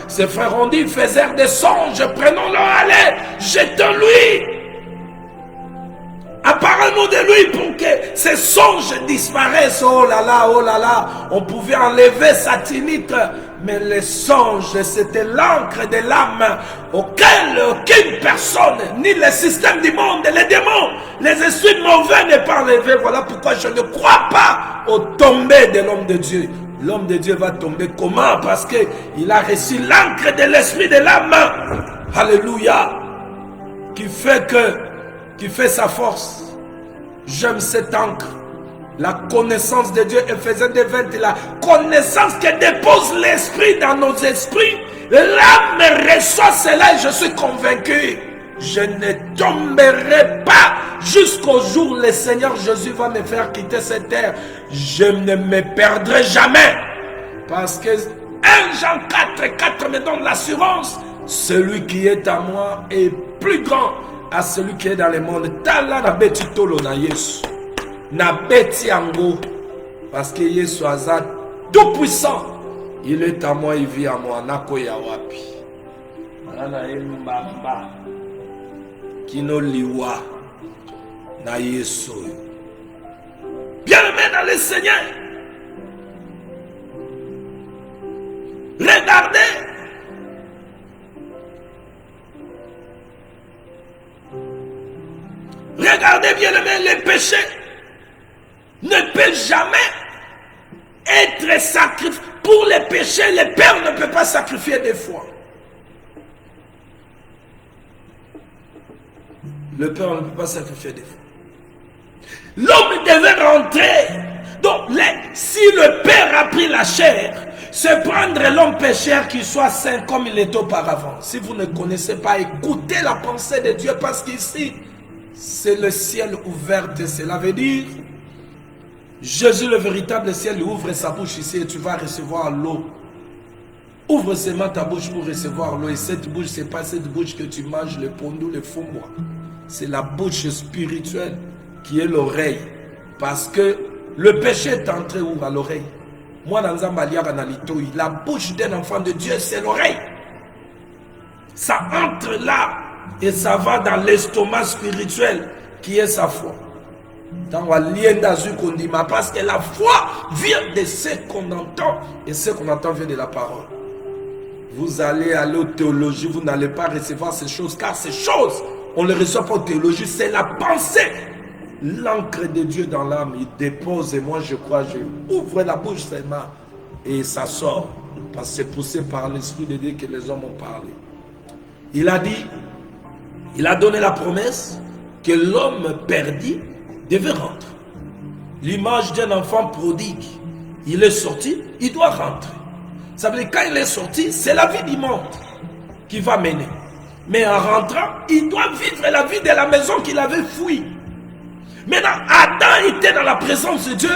ses frères ont dit, faisèrent des songes, prenons-le, allez, jetons-lui. Apparemment de lui pour que ces songes disparaissent. Oh là là, on pouvait enlever sa tinite, mais les songes, c'était l'encre de l'âme auquel aucune personne, ni le système du monde, les démons, les esprits mauvais n'est pas enlevé. Voilà pourquoi je ne crois pas au tomber de l'homme de Dieu. L'homme de Dieu va tomber comment? Parce qu'il a reçu l'encre de l'esprit de l'âme. Alléluia. Qui fait sa force. J'aime cette encre. La connaissance de Dieu, Ephésiens 2:20, la connaissance que dépose l'esprit dans nos esprits. L'âme reçoit cela et je suis convaincu. Je ne tomberai pas jusqu'au jour où le Seigneur Jésus va me faire quitter cette terre. Je ne me perdrai jamais. Parce que 1 Jean 4:4 me donne l'assurance. Celui qui est à moi est plus grand à celui qui est dans le monde. Tala na beti tolo na Yesu. Na beti ango. Parce que Yesu azad tout puissant. Il est à moi, il vit à moi. Nako ya wapi. Nana mbamba. Kino liwa. Na Yesu. Bien-aimé dans le Seigneur. Regardez. Regardez bien aimé, les péchés ne peuvent jamais être sacrifiés. Pour les péchés, le Père ne peut pas sacrifier des fois. Le Père ne peut pas sacrifier des fois. L'homme devait rentrer. Donc, si le Père a pris la chair, c'est prendre l'homme pécheur qui soit saint comme il était auparavant. Si vous ne connaissez pas, écoutez la pensée de Dieu parce qu'ici, c'est le ciel ouvert. Cela veut dire, Jésus, le véritable ciel, ouvre sa bouche ici et tu vas recevoir l'eau. Ouvre seulement ta bouche pour recevoir l'eau. Et cette bouche, ce n'est pas cette bouche que tu manges, le pondou, le fond-bois. C'est la bouche spirituelle qui est l'oreille. Parce que le péché est entré où? À l'oreille. Moi, dans la bouche d'un enfant de Dieu, c'est l'oreille. Ça entre là. Et ça va dans l'estomac spirituel qui est sa foi. Parce que la foi vient de ce qu'on entend. Et ce qu'on entend vient de la parole. Vous allez aller aux théologies, vous n'allez pas recevoir ces choses. Car ces choses, on ne les reçoit pas aux théologies. C'est la pensée. L'encre de Dieu dans l'âme, il dépose. Et moi je crois, je ouvre la bouche seulement. Et ça sort. Parce que c'est poussé par l'Esprit de Dieu que les hommes ont parlé. Il a dit, il a donné la promesse que l'homme perdu devait rentrer. L'image d'un enfant prodigue. Il est sorti, il doit rentrer. Ça veut dire quand il est sorti, c'est la vie du monde qui va mener. Mais en rentrant, il doit vivre la vie de la maison qu'il avait fouie. Maintenant, Adam était dans la présence de Dieu.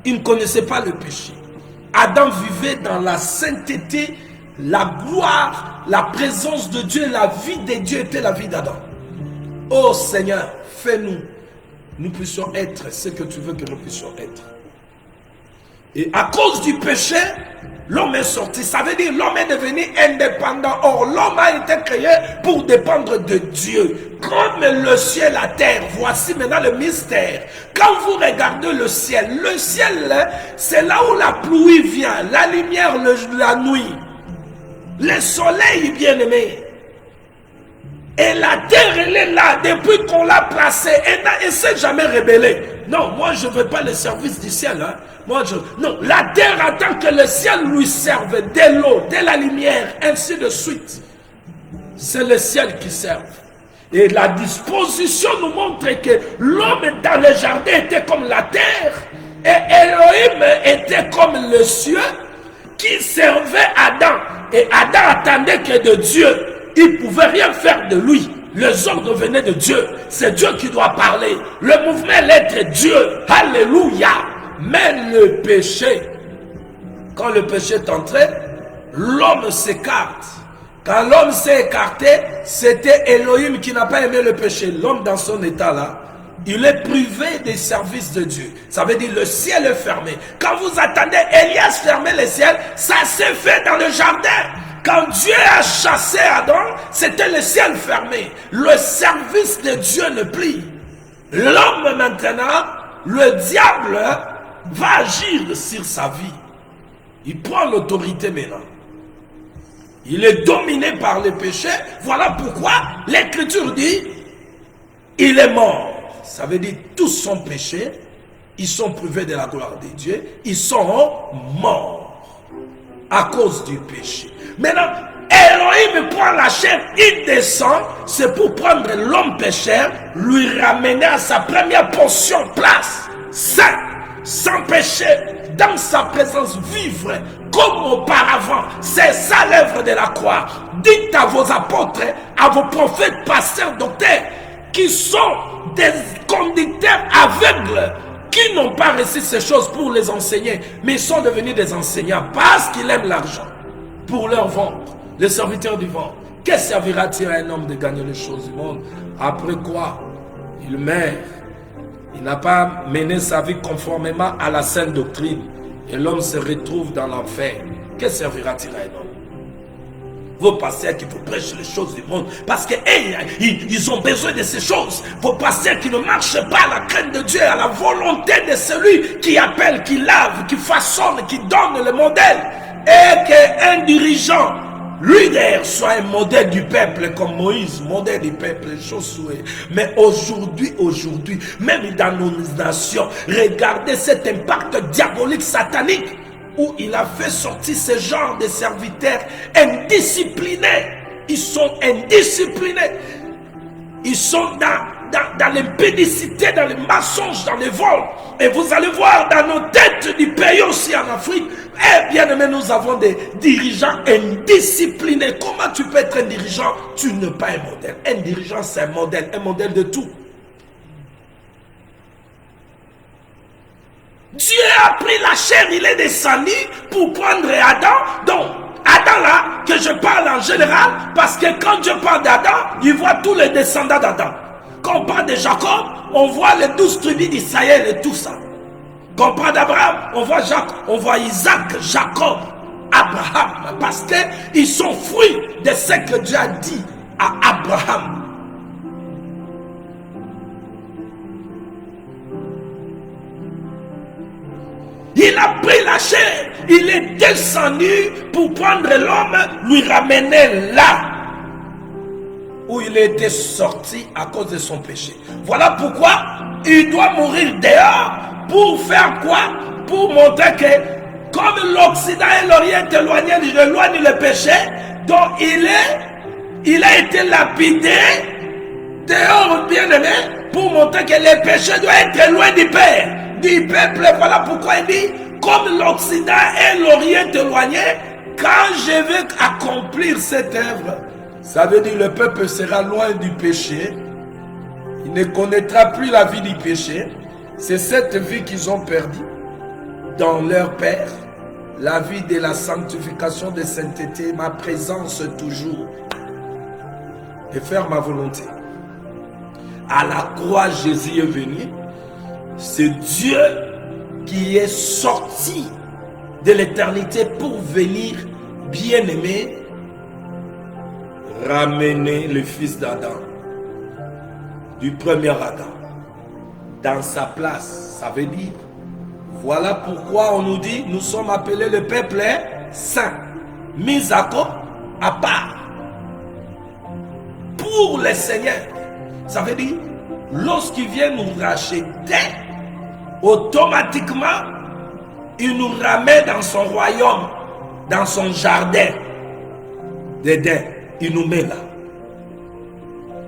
Il ne connaissait pas le péché. Adam vivait dans la sainteté, la gloire, la présence de Dieu, la vie de Dieu était la vie d'Adam. Oh Seigneur, fais-nous, nous puissions être ce que tu veux que nous puissions être. Et à cause du péché, l'homme est sorti. Ça veut dire l'homme est devenu indépendant. Or, l'homme a été créé pour dépendre de Dieu. Comme le ciel, la terre. Voici maintenant le mystère. Quand vous regardez le ciel, c'est là où la pluie vient, la lumière, la nuit. Le soleil, bien-aimé. Et la terre, elle est là depuis qu'on l'a placée. Et ne s'est jamais rebellée. Non, moi je ne veux pas le service du ciel. Hein. Non, la terre attend que le ciel lui serve de l'eau, de la lumière, ainsi de suite. C'est le ciel qui serve. Et la disposition nous montre que l'homme dans le jardin était comme la terre. Et Elohim était comme le ciel qui servait Adam. Et Adam attendait que de Dieu. Il ne pouvait rien faire de lui. Les ordres venaient de Dieu. C'est Dieu qui doit parler. Le mouvement est l'être Dieu. Alléluia. Mais le péché, quand le péché est entré, l'homme s'écarte. Quand l'homme s'est écarté, c'était Elohim qui n'a pas aimé le péché. L'homme dans son état là, il est privé des services de Dieu. Ça veut dire le ciel est fermé. Quand vous attendez Elias fermer le ciel, ça s'est fait dans le jardin. Quand Dieu a chassé Adam, c'était le ciel fermé. Le service de Dieu ne plie. L'homme maintenant, le diable va agir sur sa vie. Il prend l'autorité maintenant. Il est dominé par le péché. Voilà pourquoi l'Écriture dit, il est mort. Ça veut dire tous son péché, ils sont privés de la gloire de Dieu, ils sont morts à cause du péché. Maintenant, Elohim prend la chair, il descend, c'est pour prendre l'homme pécheur, lui ramener à sa première portion, place, saint, sans péché, dans sa présence, vivre comme auparavant. C'est ça l'œuvre de la croix. Dites à vos apôtres, à vos prophètes, pasteurs, docteurs, qui sont des conducteurs aveugles, qui n'ont pas reçu ces choses pour les enseigner, mais ils sont devenus des enseignants parce qu'ils aiment l'argent pour leur ventre, les serviteurs du ventre. Que servira-t-il à un homme de gagner les choses du monde? Après quoi, il meurt. Il n'a pas mené sa vie conformément à la sainte doctrine. Et l'homme se retrouve dans l'enfer. Que servira-t-il à un homme? Vos pasteurs qui vous prêchent les choses du monde, parce qu'ils ont besoin de ces choses. Vos pasteurs qui ne marchent pas à la crainte de Dieu, à la volonté de celui qui appelle, qui lave, qui façonne, qui donne le modèle. Et qu'un dirigeant, leader, soit un modèle du peuple comme Moïse, modèle du peuple, Josué. Mais aujourd'hui, même dans nos nations, regardez cet impact diabolique, satanique, où il a fait sortir ce genre de serviteurs indisciplinés. Ils sont indisciplinés. Ils sont dans l'impédicité, dans les mensonges, dans les vols. Et vous allez voir dans nos têtes du pays aussi en Afrique, eh bien aimé, nous avons des dirigeants indisciplinés. Comment tu peux être un dirigeant? Tu n'es pas un modèle. Un dirigeant, c'est un modèle de tout. Dieu a pris la chair, il est descendu pour prendre Adam. Donc, Adam là, que je parle en général, parce que quand Dieu parle d'Adam, il voit tous les descendants d'Adam. Quand on parle de Jacob, on voit les 12 tribus d'Israël et tout ça. Quand on parle d'Abraham, on voit Jacques, on voit Isaac, Jacob, Abraham, parce qu'ils sont fruits de ce que Dieu a dit à Abraham. Il a pris la chair, il est descendu pour prendre l'homme, lui ramener là où il était sorti à cause de son péché. Voilà pourquoi il doit mourir dehors. Pour faire quoi? Pour montrer que comme l'Occident et l'Orient éloignent le péché, donc il a été lapidé dehors, bien aimé, pour montrer que le péché doit être loin du Père, du peuple. Voilà pourquoi il dit, comme l'Occident et l'Orient éloignés, quand je vais accomplir cette œuvre, ça veut dire le peuple sera loin du péché, il ne connaîtra plus la vie du péché. C'est cette vie qu'ils ont perdue dans leur Père, la vie de la sanctification de sainteté, ma présence toujours, et faire ma volonté. À la croix, Jésus est venu. C'est Dieu qui est sorti de l'éternité pour venir, bien-aimé, ramener le fils d'Adam, du premier Adam, dans sa place. Ça veut dire, voilà pourquoi on nous dit, nous sommes appelés le peuple saint, mis à part, pour le Seigneur. Ça veut dire, lorsqu'il vient nous racheter, automatiquement, il nous ramène dans son royaume, dans son jardin d'Éden. Il nous met là.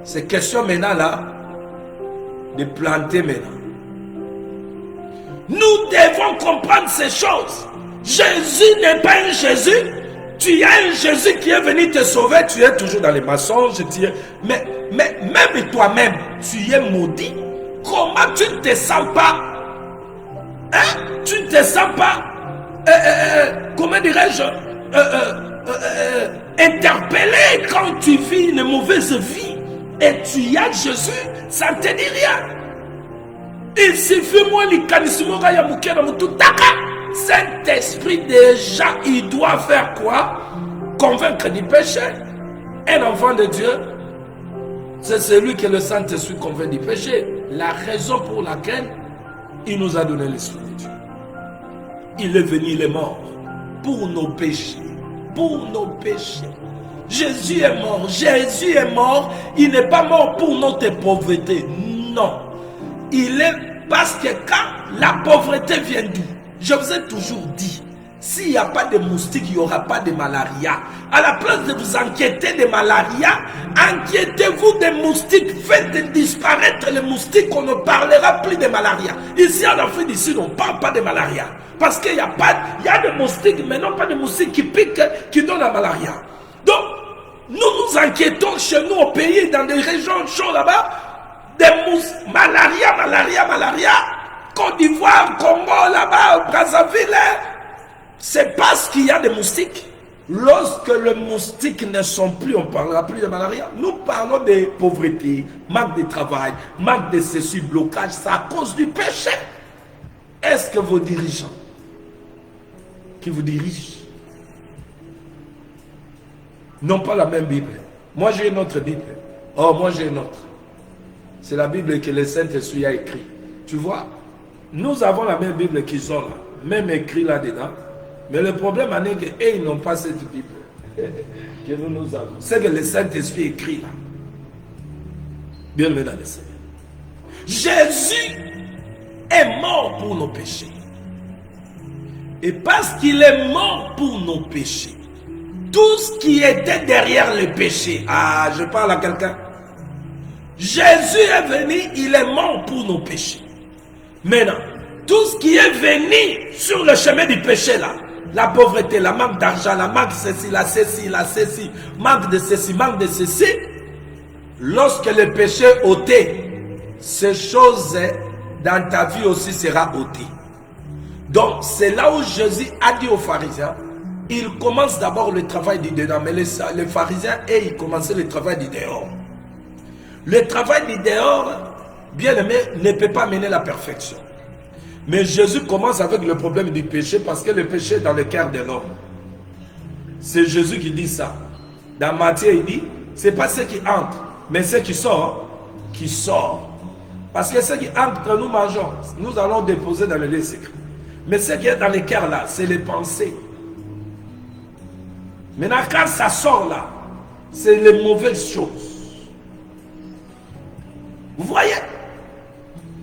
C'est question maintenant là, de planter maintenant. Nous devons comprendre ces choses. Jésus n'est pas un Jésus. Tu as un Jésus qui est venu te sauver. Tu es toujours dans les mensonges. Mais même toi-même, tu es maudit. Comment tu ne te sens pas? Hein? Tu ne te sens pas? Comment dirais-je? interpellé quand tu vis une mauvaise vie et tu y as Jésus, ça ne te dit rien. Il suffit moi Saint-Esprit déjà, il doit faire quoi? Convaincre du péché. Un enfant de Dieu, c'est celui que le Saint-Esprit convainc du péché. La raison pour laquelle il nous a donné l'Esprit de Dieu. Il est venu, il est mort pour nos péchés. Pour nos péchés. Jésus est mort. Jésus est mort. Il n'est pas mort pour notre pauvreté. Non. Il est parce que quand la pauvreté vient d'où? Je vous ai toujours dit, s'il n'y a pas de moustiques, il n'y aura pas de malaria. À la place de vous inquiéter de malaria, inquiétez-vous des moustiques. Faites disparaître les moustiques, on ne parlera plus de malaria. Ici en Afrique, ici, on ne parle pas de malaria. Parce qu'il y a des moustiques, mais non pas de moustiques qui piquent, qui donnent la malaria. Donc, nous nous inquiétons chez nous au pays, dans des régions chaudes là-bas, des moustiques, malaria. Côte d'Ivoire, Congo, là-bas, Brazzaville, c'est parce qu'il y a des moustiques. Lorsque les moustiques ne sont plus, on ne parlera plus de malaria. Nous parlons de pauvreté, manque de travail, manque de ceci, blocage, c'est à cause du péché. Est-ce que vos dirigeants qui vous dirigent n'ont pas la même Bible? Moi j'ai une autre Bible. Oh, moi j'ai une autre. C'est la Bible que le Saint-Esprit a écrit. Tu vois, nous avons la même Bible qu'ils ont là, même écrit là-dedans. Mais le problème est qu'ils n'ont pas cette Bible que nous avons. C'est que le Saint-Esprit écrit là. Bienvenue dans le Seigneur. Jésus est mort pour nos péchés. Et parce qu'il est mort pour nos péchés, tout ce qui était derrière le péché, ah, je parle à quelqu'un. Jésus est venu, il est mort pour nos péchés. Maintenant, tout ce qui est venu sur le chemin du péché là, la pauvreté, la manque d'argent, la manque de ceci, manque de ceci, manque de ceci, lorsque le péché est ôté, ces choses dans ta vie aussi sera ôté. Donc c'est là où Jésus a dit aux pharisiens, il commence d'abord le travail du dedans, mais les pharisiens, ils commençaient le travail du dehors. Le travail du dehors, bien aimé, ne peut pas mener la perfection. Mais Jésus commence avec le problème du péché parce que le péché est dans le cœur de l'homme. C'est Jésus qui dit ça. Dans Matthieu, il dit, c'est pas ceux qui entrent, mais ceux qui sortent, qui sortent. Parce que ceux qui entrent, nous mangeons, nous allons déposer dans le lieu secret. Mais ce qui est dans le cœur là, c'est les pensées. Maintenant, quand ça sort là, c'est les mauvaises choses. Vous voyez?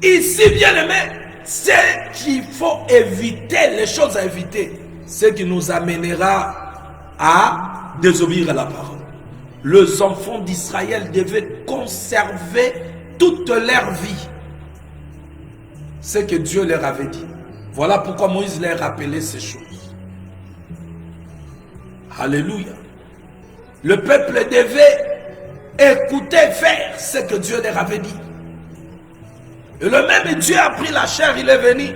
Ici, bien aimé, c'est qu'il faut éviter, les choses à éviter, ce qui nous amènera à désobéir à la parole. Les enfants d'Israël devaient conserver toute leur vie ce que Dieu leur avait dit. Voilà pourquoi Moïse leur rappelait ces choses. Alléluia. Le peuple devait écouter, faire ce que Dieu leur avait dit. Et le même Dieu a pris la chair, il est venu.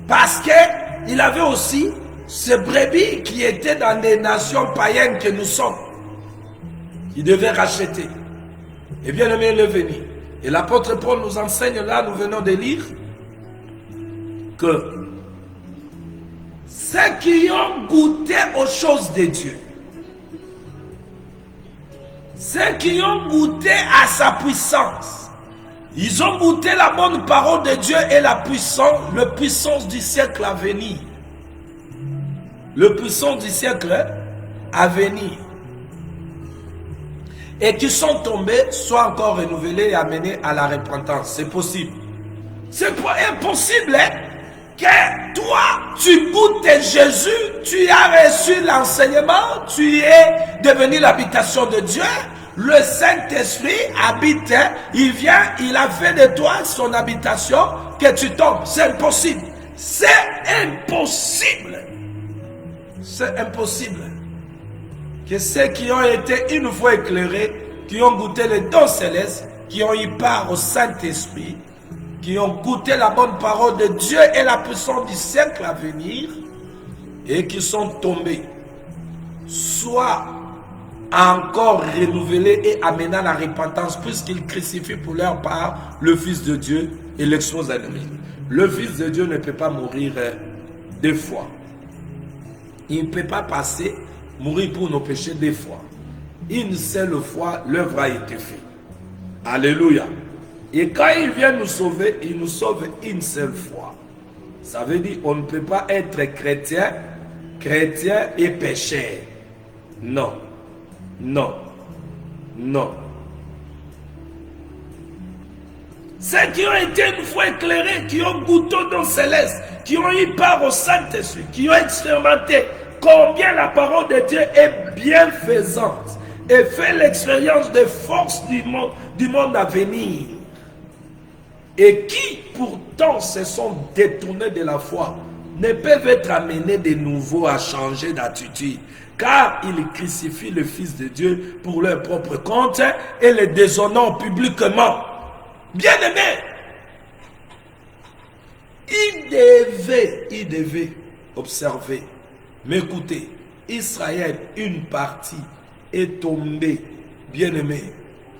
Parce qu'il avait aussi ces brebis qui étaient dans des nations païennes que nous sommes. Qui devaient racheter. Et bien aimé, il est venu. Et l'apôtre Paul nous enseigne là, nous venons de lire, que ceux qui ont goûté aux choses de Dieu, ceux qui ont goûté à sa puissance, ils ont goûté la bonne parole de Dieu et la puissance du siècle à venir. Le puissance du siècle à venir. Et qui sont tombés, soient encore renouvelés et amenés à la repentance. C'est possible. C'est impossible, hein? Que toi, tu goûtes Jésus, tu as reçu l'enseignement, tu es devenu l'habitation de Dieu, le Saint-Esprit habite, il vient, il a fait de toi son habitation, que tu tombes. C'est impossible. C'est impossible. C'est impossible. Que ceux qui ont été une fois éclairés, qui ont goûté les dons célestes, qui ont eu part au Saint-Esprit, qui ont goûté la bonne parole de Dieu et la puissance du siècle à venir, et qui sont tombés, soit encore renouvelé et amenant la repentance, puisqu'ils crucifient pour leur part le Fils de Dieu et l'exposent à l'ennemi. Le Fils de Dieu ne peut pas mourir deux fois. Il ne peut pas mourir pour nos péchés deux fois. Une seule fois, l'œuvre a été faite. Alléluia. Et quand il vient nous sauver, il nous sauve une seule fois. Ça veut dire qu'on ne peut pas être chrétien et pécheur. Non. Non. Non. Ceux qui ont été une fois éclairés, qui ont goûté dans le céleste, qui ont eu part au Saint-Esprit, qui ont expérimenté combien la parole de Dieu est bienfaisante et fait l'expérience des forces du monde à venir. Et qui pourtant se sont détournés de la foi, ne peuvent être amenés de nouveau à changer d'attitude, car ils crucifient le Fils de Dieu pour leur propre compte et le déshonorent publiquement. Bien-aimés, il devait observer, m'écouter. Israël, une partie est tombée. Bien-aimés,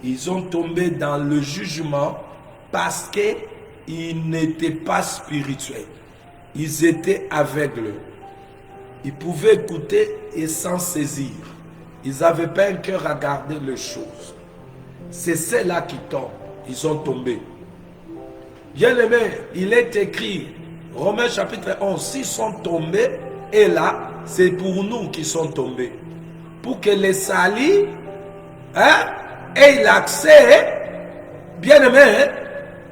ils ont tombé dans le jugement parce qu'ils n'étaient pas spirituels. Ils étaient aveugles. Ils pouvaient écouter et s'en saisir. Ils n'avaient pas un cœur à garder les choses. C'est ceux-là qui tombent. Ils ont tombé. Bien-aimés, il est écrit, Romains chapitre 11, s'ils sont tombés, et là, c'est pour nous qui sont tombés. Pour que les salis aient l'accès, bien-aimés,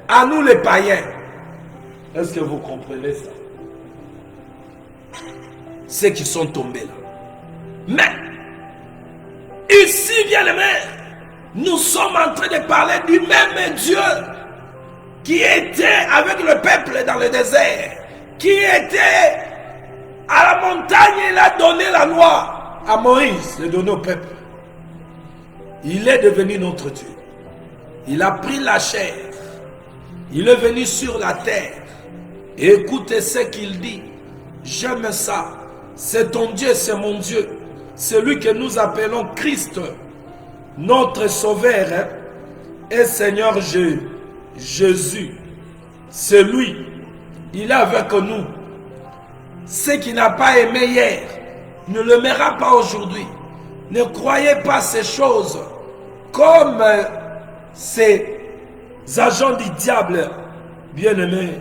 à nous les païens. Est-ce que vous comprenez ça? Ceux qui sont tombés là. Mais, ici, bien-aimés, nous sommes en train de parler du même Dieu qui était avec le peuple dans le désert, qui était à la montagne, il a donné la loi à Moïse, de donner au peuple. Il est devenu notre Dieu. Il a pris la chair. Il est venu sur la terre. Et écoutez ce qu'il dit. J'aime ça. C'est ton Dieu, c'est mon Dieu. Celui que nous appelons Christ, notre Sauveur et Seigneur Jésus. C'est lui. Il est avec nous. Ce qui n'a pas aimé hier ne l'aimera pas aujourd'hui. Ne croyez pas ces choses comme ces agents du diable, bien-aimés,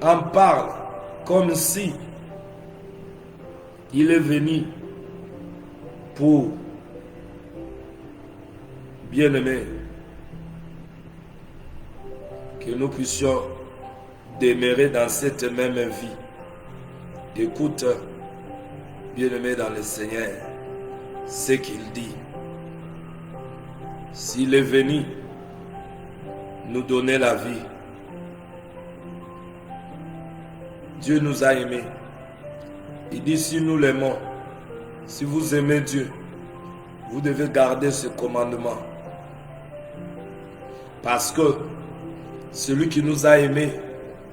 en parlent comme si il est venu pour, bien-aimés, que nous puissions demeurer dans cette même vie. Écoute, bien-aimé dans le Seigneur, ce qu'il dit. S'il est venu nous donner la vie, Dieu nous a aimés. Il dit, si nous l'aimons, si vous aimez Dieu, vous devez garder ce commandement. Parce que celui qui nous a aimés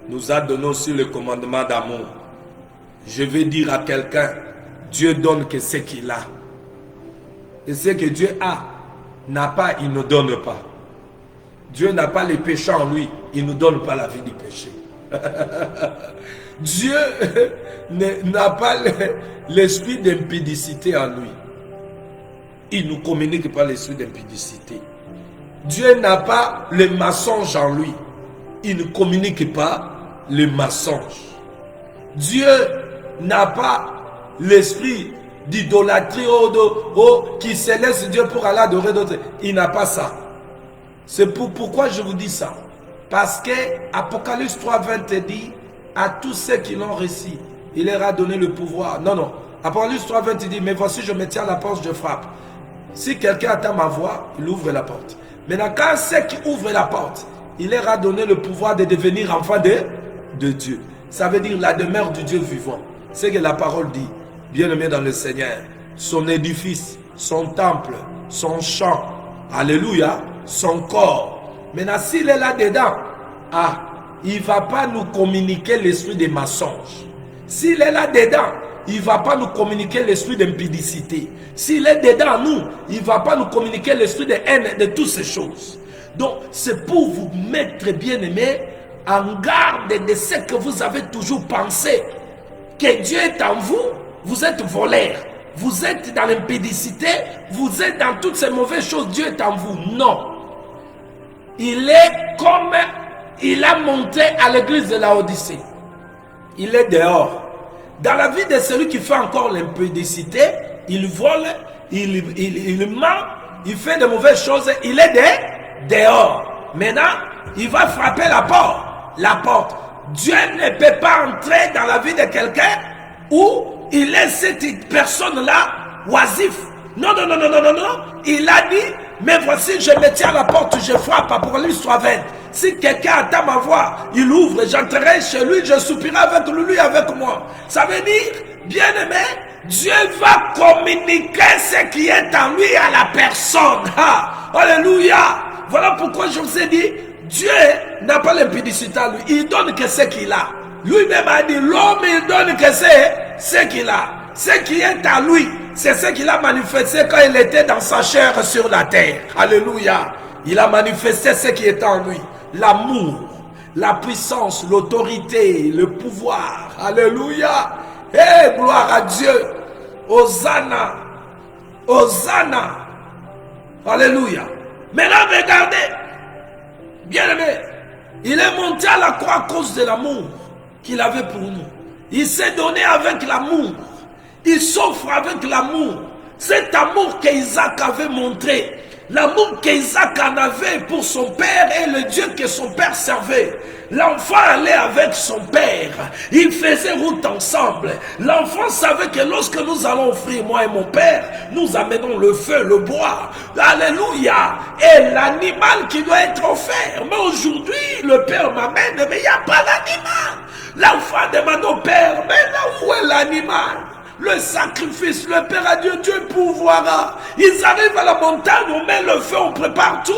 nous a donné aussi le commandement d'amour. Je vais dire à quelqu'un, Dieu donne que ce qu'il a. Et ce que Dieu a, n'a pas, il ne donne pas. Dieu n'a pas les péchés en lui, il ne nous donne pas la vie du péché. Dieu n'a pas l'esprit d'impudicité en lui. Il ne nous communique pas l'esprit d'impudicité. Dieu n'a pas le mensonge en lui. Il ne communique pas le mensonge. Dieu n'a pas l'esprit d'idolâtrie qui se laisse Dieu pour aller adorer d'autres. Il n'a pas ça. C'est pourquoi je vous dis ça. Parce que Apocalypse 3:20 dit à tous ceux qui l'ont reçu, il leur a donné le pouvoir. Non. Apocalypse 3:20 dit, mais voici je me tiens à la porte, je frappe. Si quelqu'un attend ma voix, il ouvre la porte. Maintenant, quand ceux qui ouvrent la porte, il leur a donné le pouvoir de devenir enfants de Dieu. Ça veut dire la demeure du Dieu vivant. C'est que la parole dit, bien-aimé dans le Seigneur, son édifice, son temple, son champ, alléluia, son corps. Maintenant, s'il est là-dedans, il ne va pas nous communiquer l'esprit des mensonges. S'il est là-dedans, il ne va pas nous communiquer l'esprit d'impudicité. S'il est dedans nous, il ne va pas nous communiquer l'esprit de haine, de toutes ces choses. Donc, c'est pour vous mettre, bien aimé, en garde de ce que vous avez toujours pensé. Que Dieu est en vous, vous êtes voleur. Vous êtes dans l'impudicité, vous êtes dans toutes ces mauvaises choses, Dieu est en vous. Non. Il est comme il a montré à l'église de la Odyssée. Il est dehors. Dans la vie de celui qui fait encore l'impudicité, il vole, il ment, il fait de mauvaises choses, il est dehors. Maintenant, il va frapper la porte. La porte. Dieu ne peut pas entrer dans la vie de quelqu'un où il est cette personne-là oisif. Non, non, non, non, non, non, non. Il a dit, mais voici, je me tiens à la porte, je frappe pour lui soit vaine. Si quelqu'un attend ma voix, il ouvre, j'entrerai chez lui, je soupirai avec lui, avec moi. Ça veut dire, bien aimé, Dieu va communiquer ce qui est en lui à la personne. Ah, alléluia. Voilà pourquoi je vous ai dit, Dieu n'a pas l'impudicité à lui. Il donne que ce qu'il a. Lui-même a dit, l'homme, il donne que ce qu'il a. Ce qui est à lui, c'est ce qu'il a manifesté quand il était dans sa chair sur la terre. Alléluia. Il a manifesté ce qui est en lui. L'amour, la puissance, l'autorité, le pouvoir. Alléluia. Eh, gloire à Dieu. Hosanna. Hosanna. Alléluia. Maintenant, regardez. Bien-aimé, il est monté à la croix à cause de l'amour qu'il avait pour nous. Il s'est donné avec l'amour. Il s'offre avec l'amour. Cet amour qu'Isaac avait montré. L'amour qu'Isaac en avait pour son père et le Dieu que son père servait. L'enfant allait avec son père. Ils faisaient route ensemble. L'enfant savait que lorsque nous allons offrir, moi et mon père, nous amenons le feu, le bois. Alléluia. Et l'animal qui doit être offert. Mais aujourd'hui, le père m'amène, mais il n'y a pas l'animal. L'enfant demande au père, mais là où est l'animal? Le sacrifice, le Père a dit, Dieu pourvoira. Ils arrivent à la montagne, on met le feu, on prépare tout.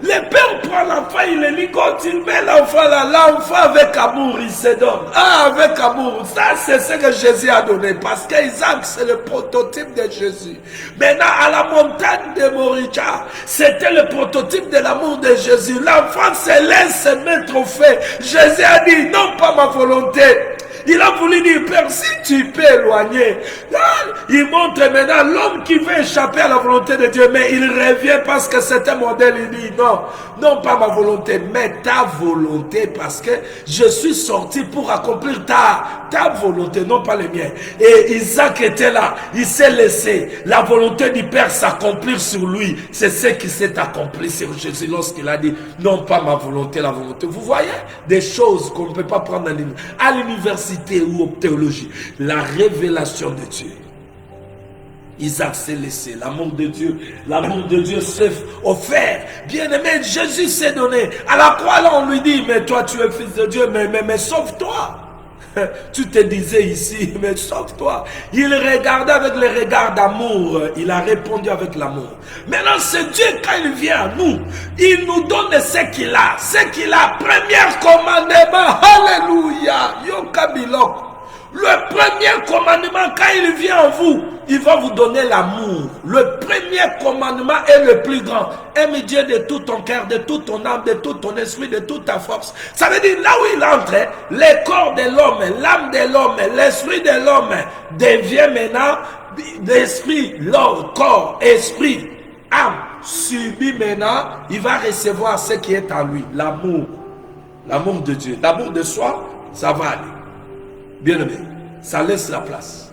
Le Père prend l'enfant, il le ligote, il met l'enfant là. L'enfant avec amour, il se donne. Ah, avec amour. Ça, c'est ce que Jésus a donné. Parce qu'Isaac, c'est le prototype de Jésus. Maintenant, à la montagne de Moriah, c'était le prototype de l'amour de Jésus. L'enfant se laisse mettre au feu. Jésus a dit, non pas ma volonté. Il a voulu dire, Père, si tu peux éloigner. Il montre maintenant l'homme qui veut échapper à la volonté de Dieu, mais il revient parce que c'est un modèle. Il dit, non, non pas ma volonté, mais ta volonté, parce que je suis sorti pour accomplir ta volonté, non pas le mien. Et Isaac était là, il s'est laissé la volonté du Père s'accomplir sur lui. C'est ce qui s'est accompli sur Jésus lorsqu'il a dit, non pas ma volonté, la volonté. Vous voyez des choses qu'on ne peut pas prendre à l'université ou en théologie, la révélation de Dieu. Isaac s'est laissé, l'amour de Dieu s'est offert. Bien-aimé, Jésus s'est donné. À la croix, là, on lui dit, mais toi, tu es fils de Dieu, mais sauve-toi. Tu te disais ici, mais sauve-toi. Il regardait avec le regard d'amour. Il a répondu avec l'amour. Maintenant, c'est Dieu, quand il vient à nous, il nous donne ce qu'il a. Ce qu'il a, premier commandement. Alléluia. Yokabilok. Le premier commandement, quand il vient en vous, il va vous donner l'amour. Le premier commandement est le plus grand. Aime Dieu de tout ton cœur, de toute ton âme, de tout ton esprit, de toute ta force. Ça veut dire, là où il entre, le corps de l'homme, l'âme de l'homme, l'esprit de l'homme devient maintenant l'esprit, l'homme, corps, esprit, âme. Subit maintenant, il va recevoir ce qui est en lui, l'amour. L'amour de Dieu. L'amour de soi, ça va aller. Bien aimé, ça laisse la place.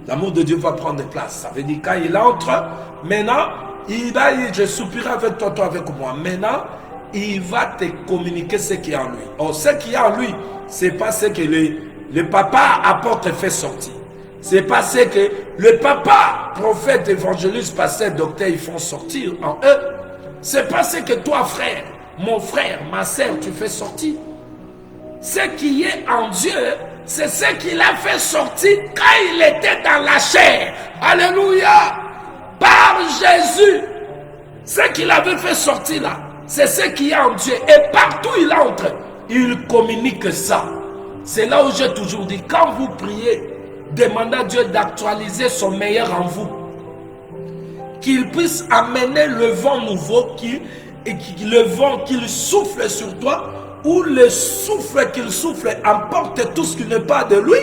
L'amour de Dieu va prendre place. Ça veut dire quand il entre, maintenant, il va dire, je soupirerai avec toi, toi avec moi. Maintenant, il va te communiquer ce qui est en lui. Or, ce qui est en lui, c'est pas ce que le papa apporte et fait sortir. C'est pas ce que le papa, prophète, évangéliste, pasteur, docteur, ils font sortir en eux. C'est pas ce que toi, frère, mon frère, ma sœur, tu fais sortir. Ce qui est en Dieu, c'est ce qu'il a fait sortir quand il était dans la chair. Alléluia. Par Jésus. Ce qu'il avait fait sortir là, c'est ce qui est en Dieu. Et partout il entre, il communique ça. C'est là où j'ai toujours dit, quand vous priez, demandez à Dieu d'actualiser son meilleur en vous. Qu'il puisse amener le vent nouveau, le vent qu'il souffle sur toi, ou le souffle qu'il souffle emporte tout ce qui n'est pas de lui.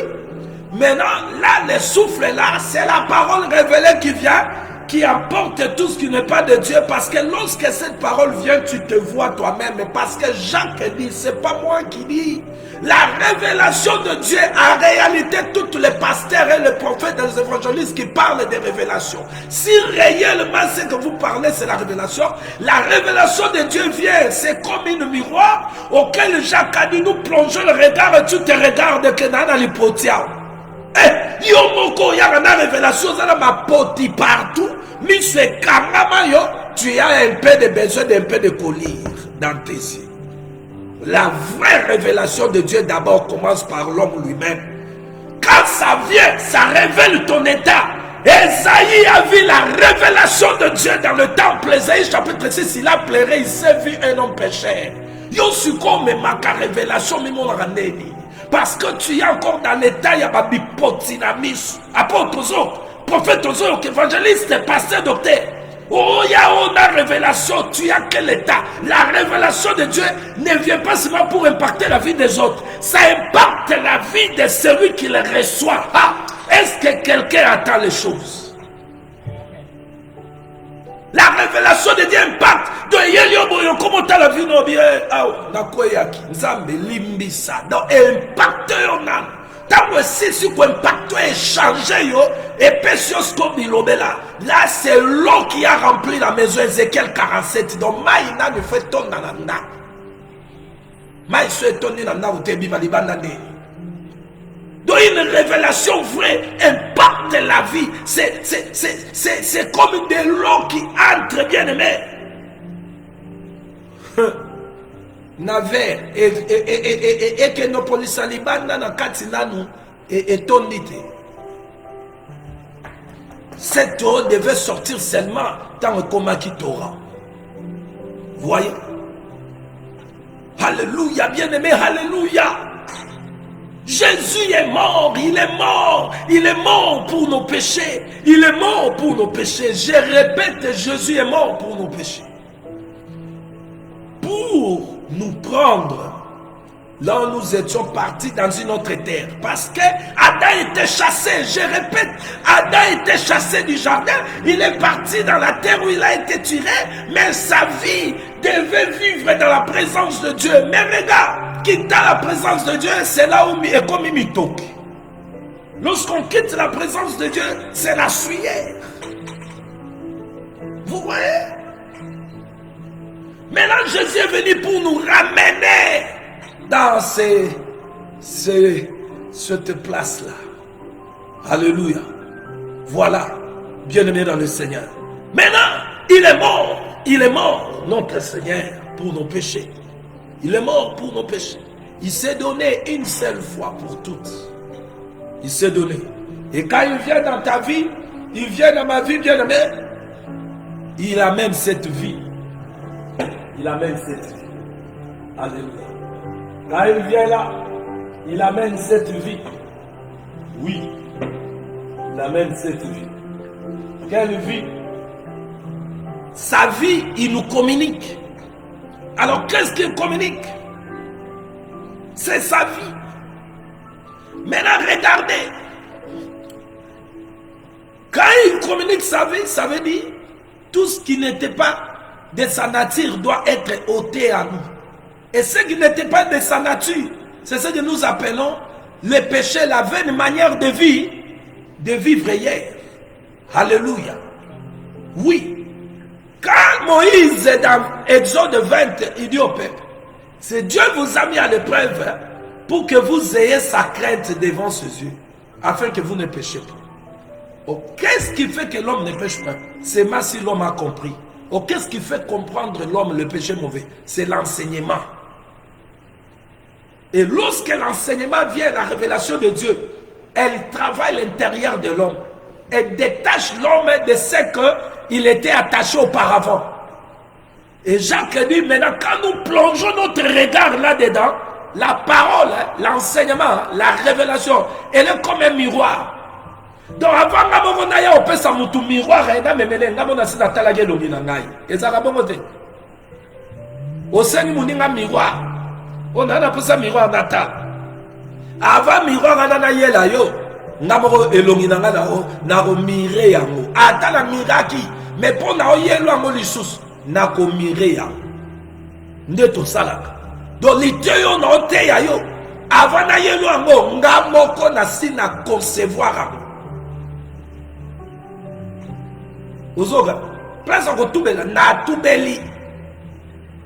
Maintenant, là, le souffle là, c'est la parole révélée qui vient, qui apporte tout ce qui n'est pas de Dieu, parce que lorsque cette parole vient, tu te vois toi-même. Parce que Jacques dit, c'est pas moi qui dis. La révélation de Dieu, en réalité, tous les pasteurs et les prophètes et les évangélistes qui parlent des révélations. Si réellement ce que vous parlez, c'est la révélation de Dieu vient, c'est comme une miroir auquel Jacques a dit, nous plongeons le regard et tu te regardes que dans l'hypothèse. Yo moko ya na révélation ça ma poti partout mais c'est carrément yo tu as un peu de besoin d'un peu de collier dans tes yeux. La vraie révélation de Dieu d'abord commence par l'homme lui-même. Quand ça vient, ça révèle ton état. Esaïe a vu la révélation de Dieu dans le temple. Esaïe chapitre 6, il a pleuré, il s'est vu un homme pécheur. Yo suko me maka révélation mi mon randeni. Parce que tu es encore dans l'état, il y a pas bipotinamis. Apôtre Ozo, prophète Ozo, évangéliste, pasteur, docteur. Oh, il y a une révélation. Tu as quel état? La révélation de Dieu ne vient pas seulement pour impacter la vie des autres. Ça impacte la vie de celui qui le reçoit. Ah, est-ce que quelqu'un attend les choses? La révélation de Dieu impacte. Donc, comment tu as la vie? Non, bien, donc, impacte yon âme. Tant aussi, si vous impactez et changez, et pécios comme il là, c'est l'eau qui a rempli la maison Ézéchiel 47. Donc, maïna ne fait ton nanana. Maï se ton nanana ou te bimalibandane. Donc, une révélation vraie impacte la vie. C'est comme de l'eau qui entre, bien aimé. Naver et que nos policiers libana na katinanu et tonité. Cette eau devait sortir seulement dans le coma qui t'aura. Voyez. Alléluia, bien aimé, alléluia. Jésus est mort, il est mort. Il est mort pour nos péchés. Il est mort pour nos péchés. Je répète, Jésus est mort pour nos péchés. Pour nous prendre là où nous étions partis dans une autre terre. Parce que Adam était chassé. Je répète, Adam était chassé du jardin. Il est parti dans la terre où il a été tiré. Mais sa vie devait vivre dans la présence de Dieu. Mais regarde, quitter la présence de Dieu, c'est là où il est comme il me toque. Lorsqu'on quitte la présence de Dieu, c'est la souillère. Vous voyez? Maintenant, Jésus est venu pour nous ramener dans cette place-là. Alléluia. Voilà, bien-aimé dans le Seigneur. Maintenant, il est mort, notre Seigneur, pour nos péchés. Il est mort pour nos péchés. Il s'est donné une seule fois pour toutes. Il s'est donné. Et quand il vient dans ta vie, il vient dans ma vie, bien-aimé, il amène cette vie. Il amène cette vie. Alléluia. Quand il vient là, il amène cette vie. Oui. Il amène cette vie. Quelle vie? Sa vie, il nous communique. Alors, qu'est-ce qu'il communique? C'est sa vie. Maintenant, regardez. Quand il communique sa vie, ça veut dire tout ce qui n'était pas de sa nature doit être ôté à nous. Et ce qui n'était pas de sa nature, c'est ce que nous appelons le péché, la vaine manière de vie, de vivre hier. Alléluia. Oui. Quand Moïse est dans Exode 20, il dit au peuple, c'est Dieu vous a mis à l'épreuve pour que vous ayez sa crainte devant ses yeux, afin que vous ne péchez pas. Oh, qu'est-ce qui fait que l'homme ne pêche pas? C'est même si l'homme a compris. Oh, qu'est-ce qui fait comprendre l'homme le péché mauvais? C'est l'enseignement. Et lorsque l'enseignement vient, la révélation de Dieu, elle travaille l'intérieur de l'homme. Elle détache l'homme de ce qu'il était attaché auparavant. Et Jacques dit, maintenant, quand nous plongeons notre regard là-dedans, la parole, l'enseignement, la révélation, elle est comme un miroir. Donc avant nga moko na ya opesa mutu miroir ena memele nga mona sina tala ge longi na ngai. Ezaka bongo te. Osani muninga miroir. On a pesa miroir na ta. Avant miroir na yela yo. Nga moko elongi na nga na ko mire yango. Ata na miraki mais pour na yelo yango lisusu na ko mire yango. Nde to salaka. Donc liteyo na oteya yo. Avant na yelo yango nga moko na sina concevoir yango. Ozoga, place en tubela na tubeli.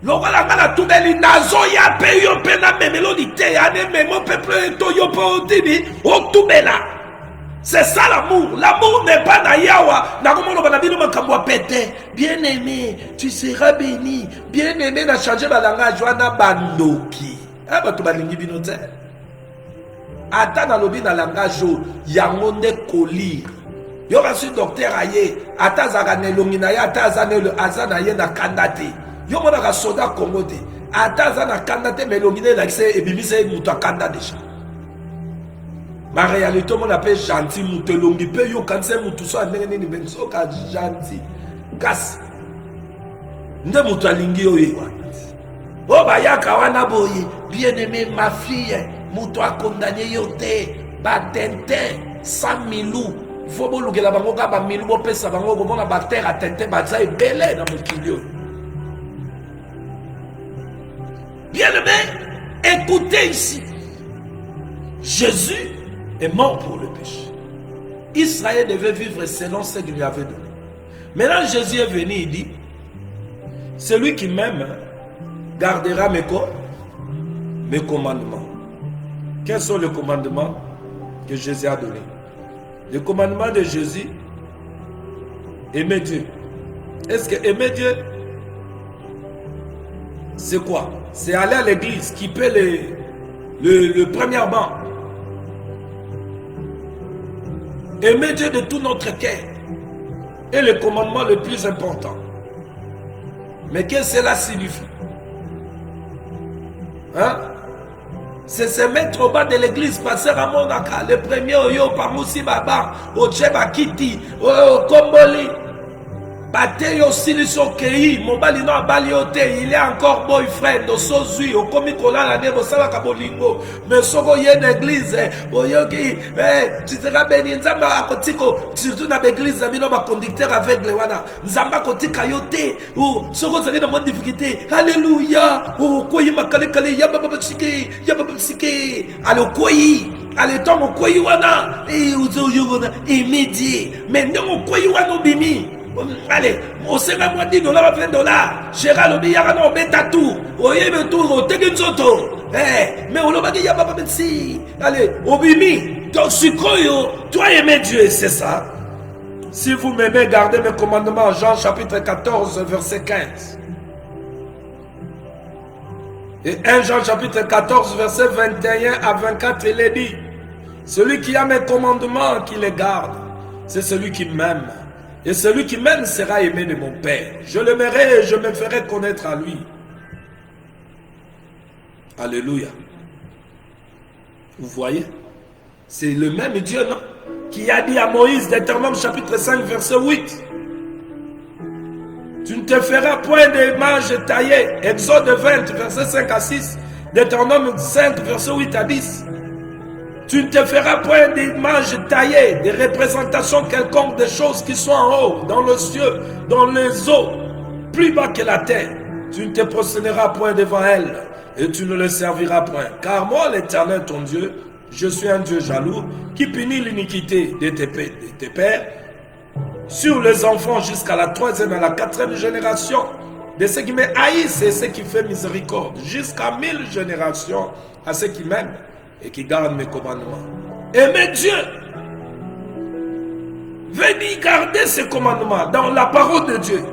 Lokola nga na tubeli nazo ya pe yo pe na memelo di te ya ne memo peuple to yo po tibi o tubela. C'est ça l'amour. L'amour n'est pas na yawa. Na komo na bino makambo pété. Bien-aimé, tu seras béni. Bien-aimé na changer ba langage wana bandoki. Aba to balingi bino te. Ata na lobi na langage yango nde kolir. Yo rasu docteur aye ata zaka ne longina ya ata zane le azana ye na kandate yo mona ka soda Congo te ata zana kandate mais longina la kise ebimise mutu akanda déjà ma réalité mon appelle gentil mutu longi pe yo kanse mutu so ndenge nini benso ka gentil gas nde mutu alingi yo ye wana o ba yaka wana boye bien-aimé ma fille mutu a condamné yo te ba tente 100 000 faut que la bango ka ba milu bo pesa bango ko mona ba terre atente ba za ebele na mokilio. Bien aimé, écoutez ici. Jésus est mort pour le péché. Israël devait vivre selon ce qu'il lui avait donné. Maintenant Jésus est venu, il dit, celui qui m'aime gardera mes commandements. Quels sont les commandements que Jésus a donnés? Le commandement de Jésus, aimer Dieu. Est-ce que aimer Dieu, c'est quoi? C'est aller à l'église, qui paie le premier banc. Aimer Dieu de tout notre cœur est le commandement le plus important. Mais qu'est-ce que cela signifie? Hein? C'est se mettre au bas de l'église, passer à Monaka, le premier Oyo, Pamoussi Baba, Ocheba Kiti, Komboli, Bateyo Siliso Kei, Mobali no Baliote, il est encore boyfriend, au Sozui, au Komikola, la Nebo Salaka Bolingo, mais Soko Yen église, Oyoki, tu seras béni, Nzamba Akotiko, surtout dans l'église, Zamino ma conducteur avec le Wana, Nzamba Kotika Yote, ou Soko Zali dans mon difficulté, Alléluia, ou Koyi Makale Kale, Yabababsike, Yabababsike, Allo Koyi. Allez, tombe au Koyi Wana, et Uzo Yugona, immédiat, mais non au Koyi Wana Bimi. Allez, on s'est même dit $20, $20. Gérald Obiyara no beta tout. Oye me tout, au Tegenzoto. Mais on l'a dit, il y a pas de si. Allez, Obimi. Donc, Sukoyo, toi aimer Dieu, c'est ça. Si vous m'aimez, gardez mes commandements. Jean chapitre 14, verset 15. Et 1 Jean chapitre 14, verset 21 à 24, il est dit, celui qui a mes commandements, qui les garde, c'est celui qui m'aime. Et celui qui m'aime sera aimé de mon Père. Je l'aimerai et je me ferai connaître à lui. Alléluia. Vous voyez? C'est le même Dieu, non? Qui a dit à Moïse, Deutéronome chapitre 5, verset 8. Tu ne te feras point d'image taillée. Exode 20, verset 5 à 6. Deutéronome 5, verset 8 à 10. Tu ne te feras point d'image taillée, des représentations quelconques des choses qui sont en haut, dans le ciel, dans les eaux, plus bas que la terre. Tu ne te prosterneras point devant elles, et tu ne les serviras point. Car moi, l'Éternel, ton Dieu, je suis un Dieu jaloux, qui punit l'iniquité de tes pères, sur les enfants jusqu'à la 3e et la 4e génération, de ceux qui me haïssent et ceux qui font miséricorde, jusqu'à 1000 générations à ceux qui m'aiment et qui gardent mes commandements. Aimez Dieu. Venez garder ces commandements dans la parole de Dieu.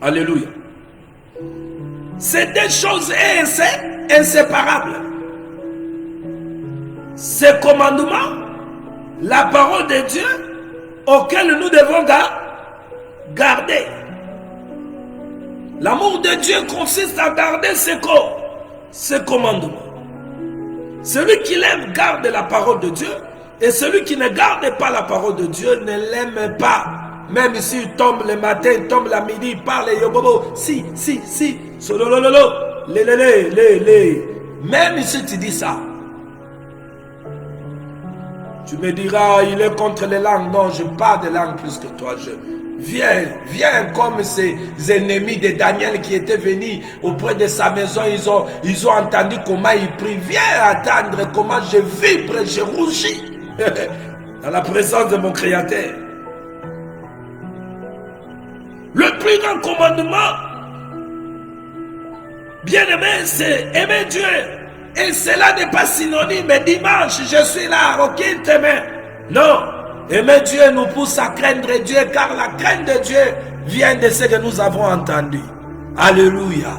Alléluia. C'est des choses inséparables. Ces commandements, la parole de Dieu, auxquels nous devons garder. L'amour de Dieu consiste à garder ses commandements. Celui qui l'aime garde la parole de Dieu Et celui qui ne garde pas la parole de Dieu ne l'aime pas. Même s'il tombe le matin, il tombe la midi, il parle, yobobo, si, sololololo, Même si tu dis ça, tu me diras, il est contre les langues. Non, je parle de langues plus que toi. Viens comme ces ennemis de Daniel qui étaient venus auprès de sa maison. Ils ont entendu comment il prie. Viens attendre comment je vibre, je rougis dans la présence de mon Créateur. Le plus grand commandement, bien aimé, c'est aimer Dieu. Et cela n'est pas synonyme. Dimanche, je suis là, ok, t'aimer. Non. Aimer Dieu nous pousse à craindre Dieu, car la crainte de Dieu vient de ce que nous avons entendu. Alléluia.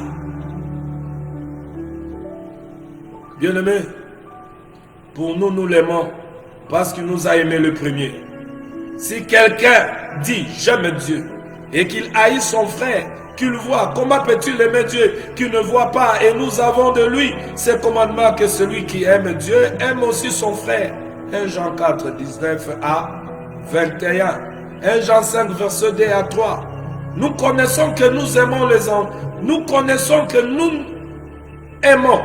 Bien-aimé, pour nous, nous l'aimons parce qu'il nous a aimé le premier. Si quelqu'un dit « j'aime Dieu » et qu'il haït son frère, qu'il voit, comment peux-tu l'aimer Dieu qu'il ne voit pas? Et nous avons de lui ce commandement que celui qui aime Dieu aime aussi son frère. 1 Jean 4, 19 à 21. 1 Jean 5, verset 2 à 3. Nous connaissons que nous aimons les enfants. Nous connaissons que nous aimons.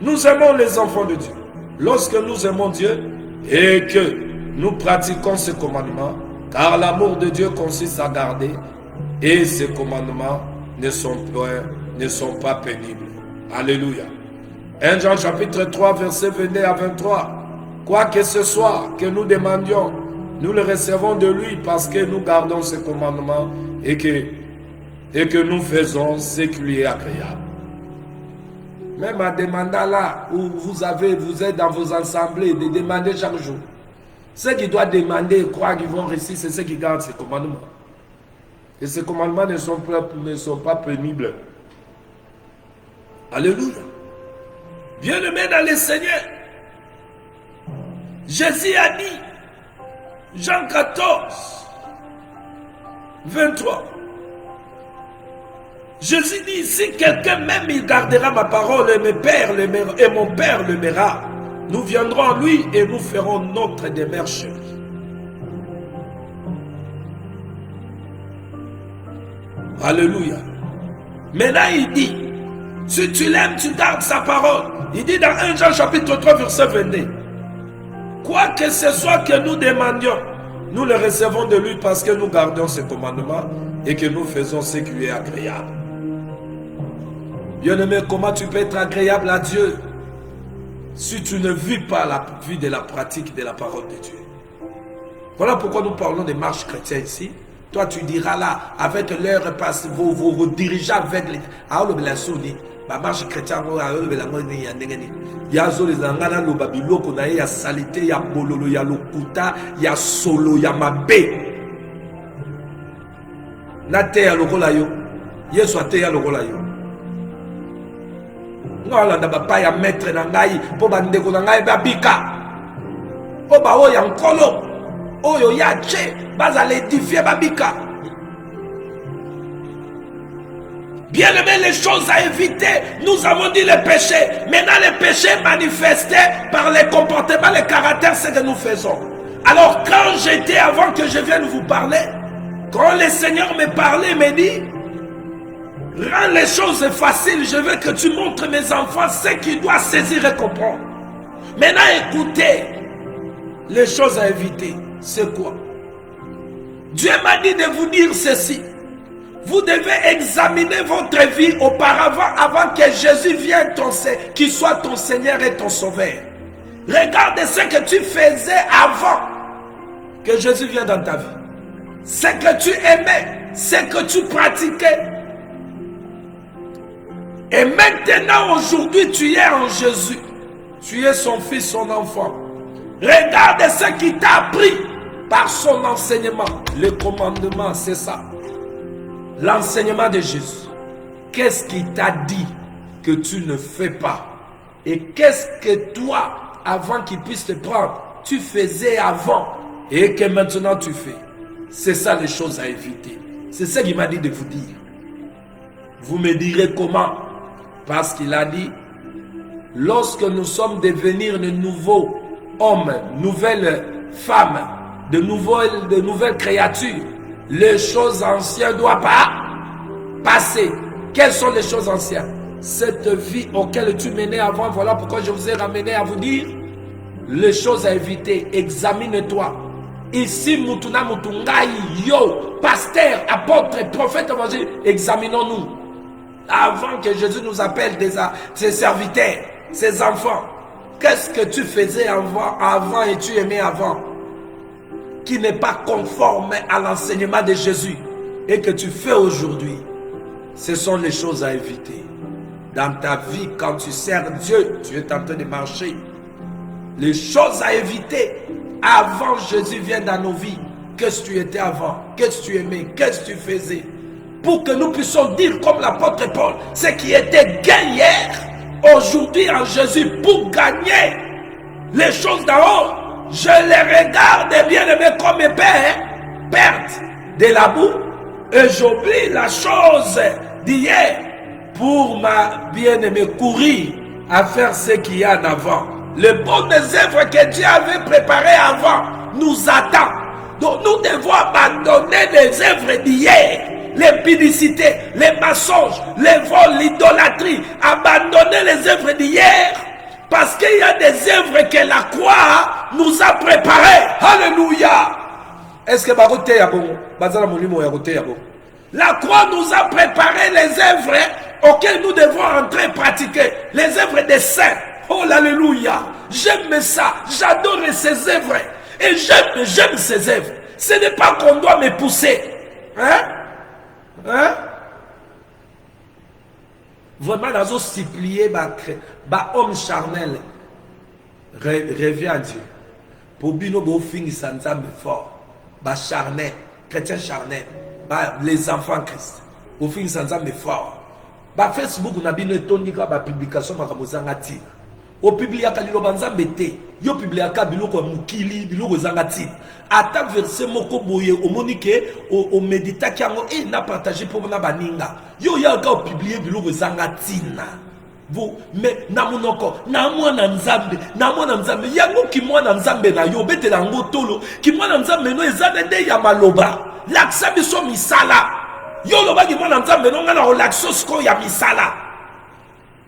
Nous aimons les enfants de Dieu. Lorsque nous aimons Dieu et que nous pratiquons ce commandement, car l'amour de Dieu consiste à garder et ces commandements ne sont pas pénibles. Alléluia. 1 Jean chapitre 3, verset 22 à 23. Quoi que ce soit que nous demandions, nous le recevons de lui parce que nous gardons ses commandements et que nous faisons ce qui lui est agréable. Même à demander là où vous êtes dans vos assemblées, de demander chaque jour. Ceux qui doivent demander, croire qu'ils vont réussir, c'est ceux qui gardent ces commandements. Et ces commandements ne sont pas pénibles. Alléluia. Bien-aimés dans le Seigneur, Jésus a dit, Jean 14, 23. Jésus dit, si quelqu'un même il gardera ma parole et mon Père l'aimera, nous viendrons à lui et nous ferons notre démarche. Alléluia. Maintenant il dit, si tu l'aimes, tu gardes sa parole. Il dit dans 1 Jean chapitre 3 verset 22. Quoi que ce soit que nous demandions, nous le recevons de lui parce que nous gardons ses commandements et que nous faisons ce qui lui est agréable. Bien-aimé, comment tu peux être agréable à Dieu si tu ne vis pas la vie de la pratique de la parole de Dieu? Voilà pourquoi nous parlons des marches chrétiennes ici. Toi, tu diras là, avec leur passe, vos dirigeants avec les... La marche chrétienne, il y a les babyloko, il y a salité, il y a bololo, il y a lokuta, il y a solo, il y a mabé. Na te ya lokola yo, yesu ate ya lokola yo. Ngala na bapa ya maître na ngai, po bandeko na ngai babika. Po ba o ya nkolo, oyo ya che, baza l'édifier babika. Bien aimé, les choses à éviter, nous avons dit les péchés. Maintenant, les péchés manifestés par les comportements, les caractères, c'est que nous faisons. Alors, quand j'étais, avant que je vienne vous parler, quand le Seigneur me parlait, me dit, rends les choses faciles, je veux que tu montres mes enfants ce qu'ils doivent saisir et comprendre. Maintenant, écoutez, les choses à éviter, c'est quoi? Dieu m'a dit de vous dire ceci. Vous devez examiner votre vie auparavant, avant que Jésus vienne, qu'il soit ton Seigneur et ton Sauveur. Regarde ce que tu faisais avant que Jésus vienne dans ta vie. Ce que tu aimais, ce que tu pratiquais. Et maintenant, aujourd'hui, tu es en Jésus. Tu es son fils, son enfant. Regarde ce qu'il t'a appris par son enseignement. Le commandement, c'est ça. L'enseignement de Jésus. Qu'est-ce qu'il t'a dit que tu ne fais pas? Et qu'est-ce que toi, avant qu'il puisse te prendre, tu faisais avant et que maintenant tu fais? C'est ça les choses à éviter. C'est ça qu'il m'a dit de vous dire. Vous me direz comment? Parce qu'il a dit, lorsque nous sommes devenus de nouveaux homme, nouvelle femme, de nouvelles créatures. Les choses anciennes ne doivent pas passer. Quelles sont les choses anciennes? Cette vie auquel tu menais avant, voilà pourquoi je vous ai ramené à vous dire les choses à éviter. Examine-toi. Ici, Mutuna Mutungai, yo, pasteur, apôtre, prophète, évangile, examinons-nous. Avant que Jésus nous appelle ses serviteurs, ses enfants. Qu'est-ce que tu faisais avant et tu aimais avant, qui n'est pas conforme à l'enseignement de Jésus et que tu fais aujourd'hui? Ce sont les choses à éviter. Dans ta vie, quand tu sers Dieu, tu es en train de marcher. Les choses à éviter avant Jésus vienne dans nos vies. Qu'est-ce que tu étais avant? Qu'est-ce que tu aimais? Qu'est-ce que tu faisais? Pour que nous puissions dire comme l'apôtre Paul, ce qui était gain hier, aujourd'hui en Jésus, pour gagner les choses d'en haut, je les regarde bien aimé comme mes pères, perte de la boue, et j'oublie la chose d'hier pour ma bien-aimée courir à faire ce qu'il y a en avant. Les bonnes œuvres que Dieu avait préparées avant nous attendent. Donc nous devons abandonner les œuvres d'hier, les publicités, les mensonges, les vols, l'idolâtrie. Abandonner les œuvres d'hier parce qu'il y a des œuvres que la croix nous a préparées. Alléluia. Est-ce que la croix nous a préparé les œuvres auxquelles nous devons entrer pratiquer. Les œuvres des saints. Oh, alléluia. J'aime ça. J'adore ces œuvres. Et j'aime ces œuvres. Ce n'est pas qu'on doit me pousser. Vraiment, nous avons supplié homme charnel. Reviens à Dieu. Pour bino bo finir sans âme fort. Charnel. Chrétien charnel. Les enfants Christ. Pour finir sans âme fort. Facebook, on a bien étonné la publication de au public kalilo banzambe te yo public kabilo ko mukili biloko zangati ata verset moko boye omonike o médita kiango et na partager pour na baninga yo ya ka publier biloko zangati na vous mais na monoko na mwana nzambe yango ki mwana nzambe na yo betela ngotolo ki mwana nzambe no ezana nde ya maloba laksa biso misala yo loba ki mwana nzambe no ngana o lakso sko ya misala.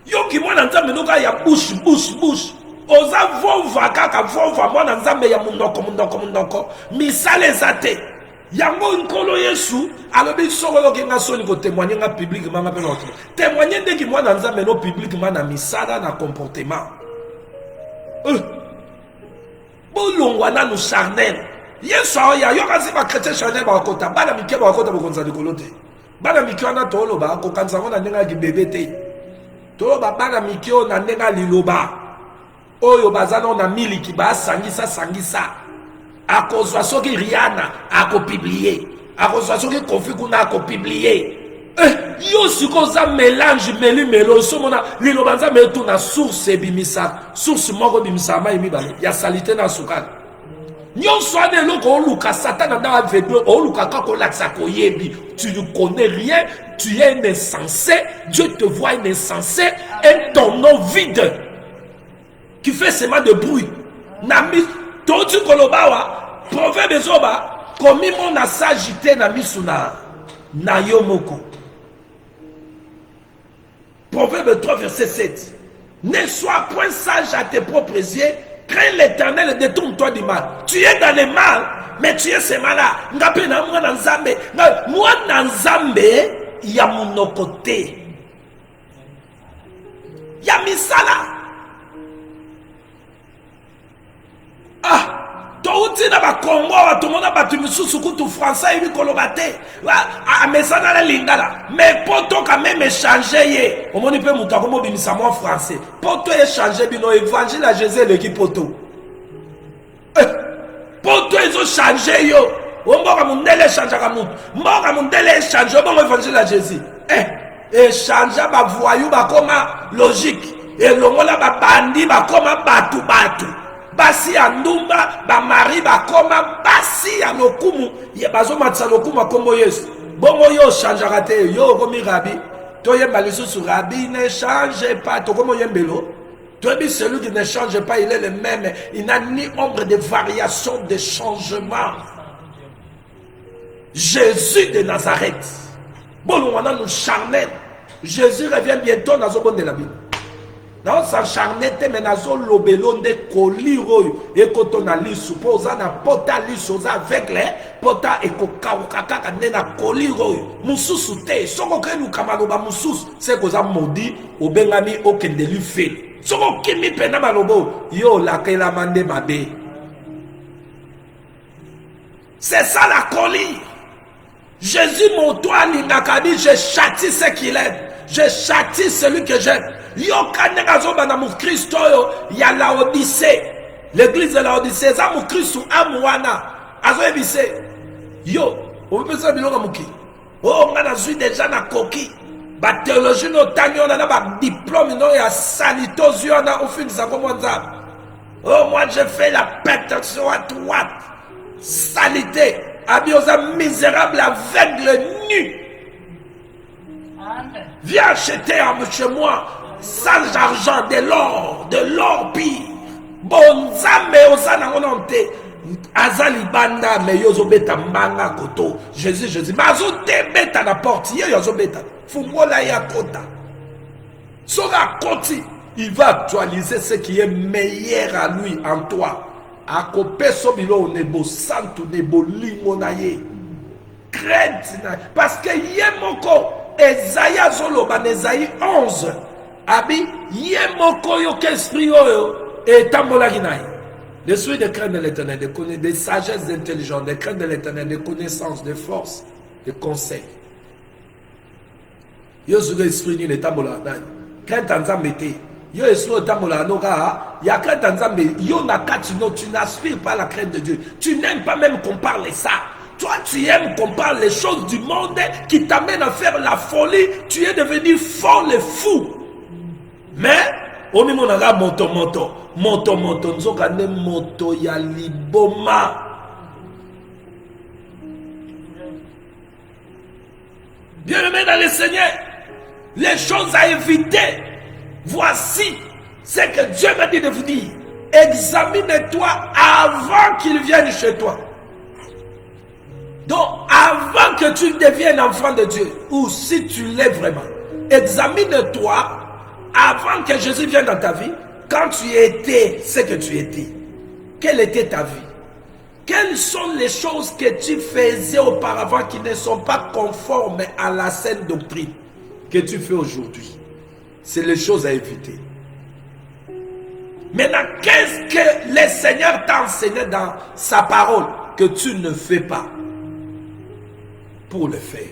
Yo ki mwana nzambe noka ya bush oza vova kaka vova mwana nzambe ya munoko misale zate yango nkolo Yesu alobi sokolo kenga soni ko témoigner nga publiquement nga pena oto témoigner ndeki mwana nzambe no publiquement na misala na comportement bolongwa na nous charnel Yesu ya yo kasi ba chrétien charnel ba kota bana mike ba kota bokonza likolote bana mike wana tolo ba ko kanza ngona ndenga ki bébé te to babana mikio na ndenga liloba oyo bazana na miliki ba sangisa akozwa soki Rihanna akopublier akozwa soki Kofi kuna akopublier yo sikoza mélange melo somona liloba nza metu na source bimisa source moko bimisa mai mibale ya salite na sukali nyonso ane loko oluka Satan na vedre oluka kako laksa koyebi tu ne connais rien. Tu es un insensé, Dieu te voit un insensé, et ton nom vide qui fait seulement de bruit. Nami, totu kolobawa, proverbe zoba, komi mon a sagité na misuna, na yomoko. Proverbe 3, verset 7. Ne sois point sage à tes propres yeux, crains l'Éternel et détourne-toi du mal. Tu es dans le mal, mais tu es ce mal-là. Ngape na mwana nzambe, mwana nzambe. Ya monoko te ya misala touti na bakongo tomona batu misusu kutu français ebi koloba te amesana na lingala mais poto quand même échanger ye omoni pe mutu akomobimisa mwa français poto échanger bino évangile à Jésus eleki poto poto ezo changer yo Mboka mundele change kamutu. Mboka mundele change bon évangile à Jésus. Change ba voyou ba koma logique. Et longola ba bandi ba koma batu. Basi andumba ba mari ba koma basi anokumu. Ye bazo matsa lokumu kombo Yesu. Bongo yo change rate yo komi rabi. Toye baliso sur rabi ne change pas to komo yembelo. Toi, celui qui ne change pas, il est le même. Il n'a ni ombre de variation, de changement. Jésus de Nazareth. Bon, on a nous charnel. Jésus revient bientôt dans le monde de la Bible. Dans sa charnette, mais dans le lobelon de coliro. Et quand on a lu, suppose, on a pota lu, avec les pota et kokakaka, on a coliro. Moussous, te, soko que nous kamaloba moussous, c'est qu'on a maudit, au bengami, au kendelu fait. Soko kimi pena malobo, yo la ke la mande mabe. C'est ça la colère. Jésus mon toit l'ingakadi, je châtie ce qu'il aime. Je châtie celui que j'aime. Yo kanengazo banamu Christo yo, ya la Odyssée. L'église de la Odyssée, ça mou Christo amwana. Azo ebise. Yo, on peut ça bilonga muki. Oh, on a suis déjà na koki. Ba théologie no tani on a ba diplôme no ya salitos yo na ofin sa komonza. Oh, moi je fais la perfection à droite. Salité. Abiosa misérable aveugle nu. Viens acheter chez moi sans argent de l'or pire. Bonzambe osana ononte. Azali banda me yozo beta mbanga koto. Jésus. Mazo te beta na porte. Yozo beta. Fumola ya kota. Sora koti. Il va actualiser ce qui est meilleur à lui en toi. A kopé sobilo nebo santu nebo limonaye. Crainte. Parce que yemoko. Esaïe Zoloban, Esaïe 11. Abi, yemoko yo qu'esprit yo et tambolaginaï. L'esprit de crainte de l'éternel, de sagesse d'intelligence, de crainte de l'éternel, de connaissance, de force, de conseil. Yo sur l'esprit ni le tambolaginaï. Crainte en zambete. Yo esprit de tambolaginoga. Ya crainte en zambete. Yo nakatino, tu n'aspires pas à la crainte de Dieu. Tu n'aimes pas même qu'on parle ça. Toi, tu aimes qu'on parle les choses du monde qui t'amènent à faire la folie. Tu es devenu folle et fou. Mais, au niveau de la moto, nous avons moto ya liboma. Bien-aimé dans le Seigneur, les choses à éviter. Voici ce que Dieu m'a dit de vous dire. Examine-toi avant qu'il vienne chez toi. Donc, avant que tu deviennes enfant de Dieu, ou si tu l'es vraiment, examine-toi avant que Jésus vienne dans ta vie, quand tu étais ce que tu étais. Quelle était ta vie? Quelles sont les choses que tu faisais auparavant qui ne sont pas conformes à la saine doctrine que tu fais aujourd'hui? C'est les choses à éviter. Maintenant, qu'est-ce que le Seigneur t'a enseigné dans sa parole que tu ne fais pas? Pour le faire.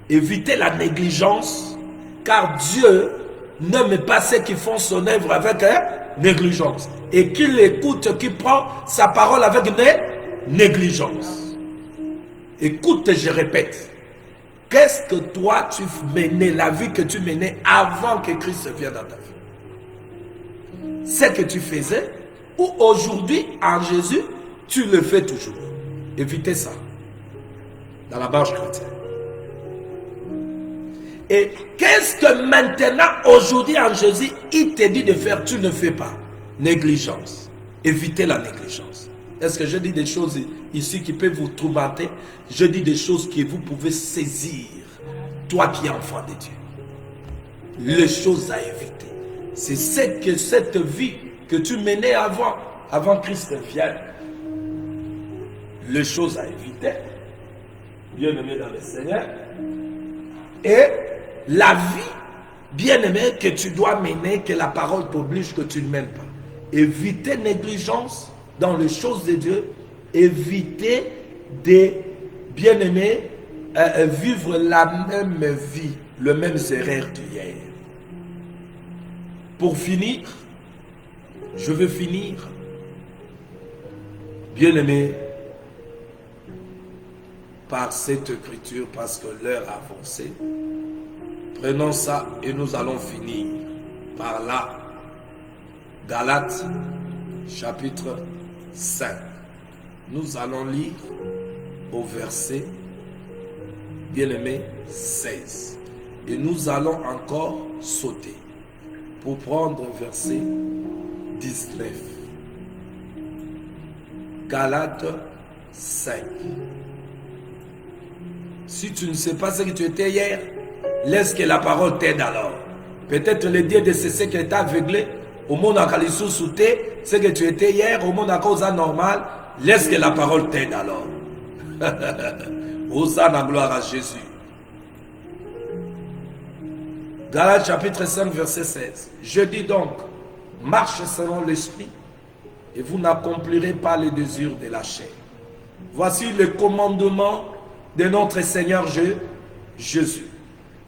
Éviter la négligence, car Dieu n'aime pas ceux qui font son œuvre avec négligence. Et qu'il écoute, qui prend sa parole avec négligence. Écoute, je répète. Qu'est-ce que toi tu menais, la vie que tu menais avant que Christ vienne dans ta vie? Ce que tu faisais, ou aujourd'hui, en Jésus, tu le fais toujours. Évitez ça. Dans la marche chrétienne. Et qu'est-ce que maintenant, aujourd'hui en Jésus, il te dit de faire, tu ne fais pas? Négligence. Évitez la négligence. Est-ce que je dis des choses ici qui peuvent vous tourmenter? Je dis des choses que vous pouvez saisir. Toi qui es enfant de Dieu. Les choses à éviter. C'est cette vie que tu menais avant Christ vienne. Les choses à éviter. Bien-aimé dans le Seigneur, et la vie bien-aimée que tu dois mener, que la parole t'oblige que tu ne mènes pas. Éviter négligence dans les choses de Dieu, éviter de, bien-aimé, vivre la même vie, le même erreur d'hier. Pour finir, je veux finir, bien-aimé, par cette écriture, parce que l'heure a avancé. Prenons ça et nous allons finir par là. Galates, chapitre 5. Nous allons lire au verset, bien-aimé, 16. Et nous allons encore sauter. pour prendre verset 19. Galates 5. Si tu ne sais pas ce que tu étais hier, laisse que la parole t'aide alors. Peut-être le Dieu de cesser que tu aveuglé, au monde à Kalisou souté, ce que tu étais hier, au monde à cause normal, laisse que la parole t'aide alors. Hosanna, gloire à Jésus. Galates chapitre 5, verset 16. Je dis donc, marche selon l'esprit, et vous n'accomplirez pas les désirs de la chair. Voici le commandement de notre Seigneur Jésus.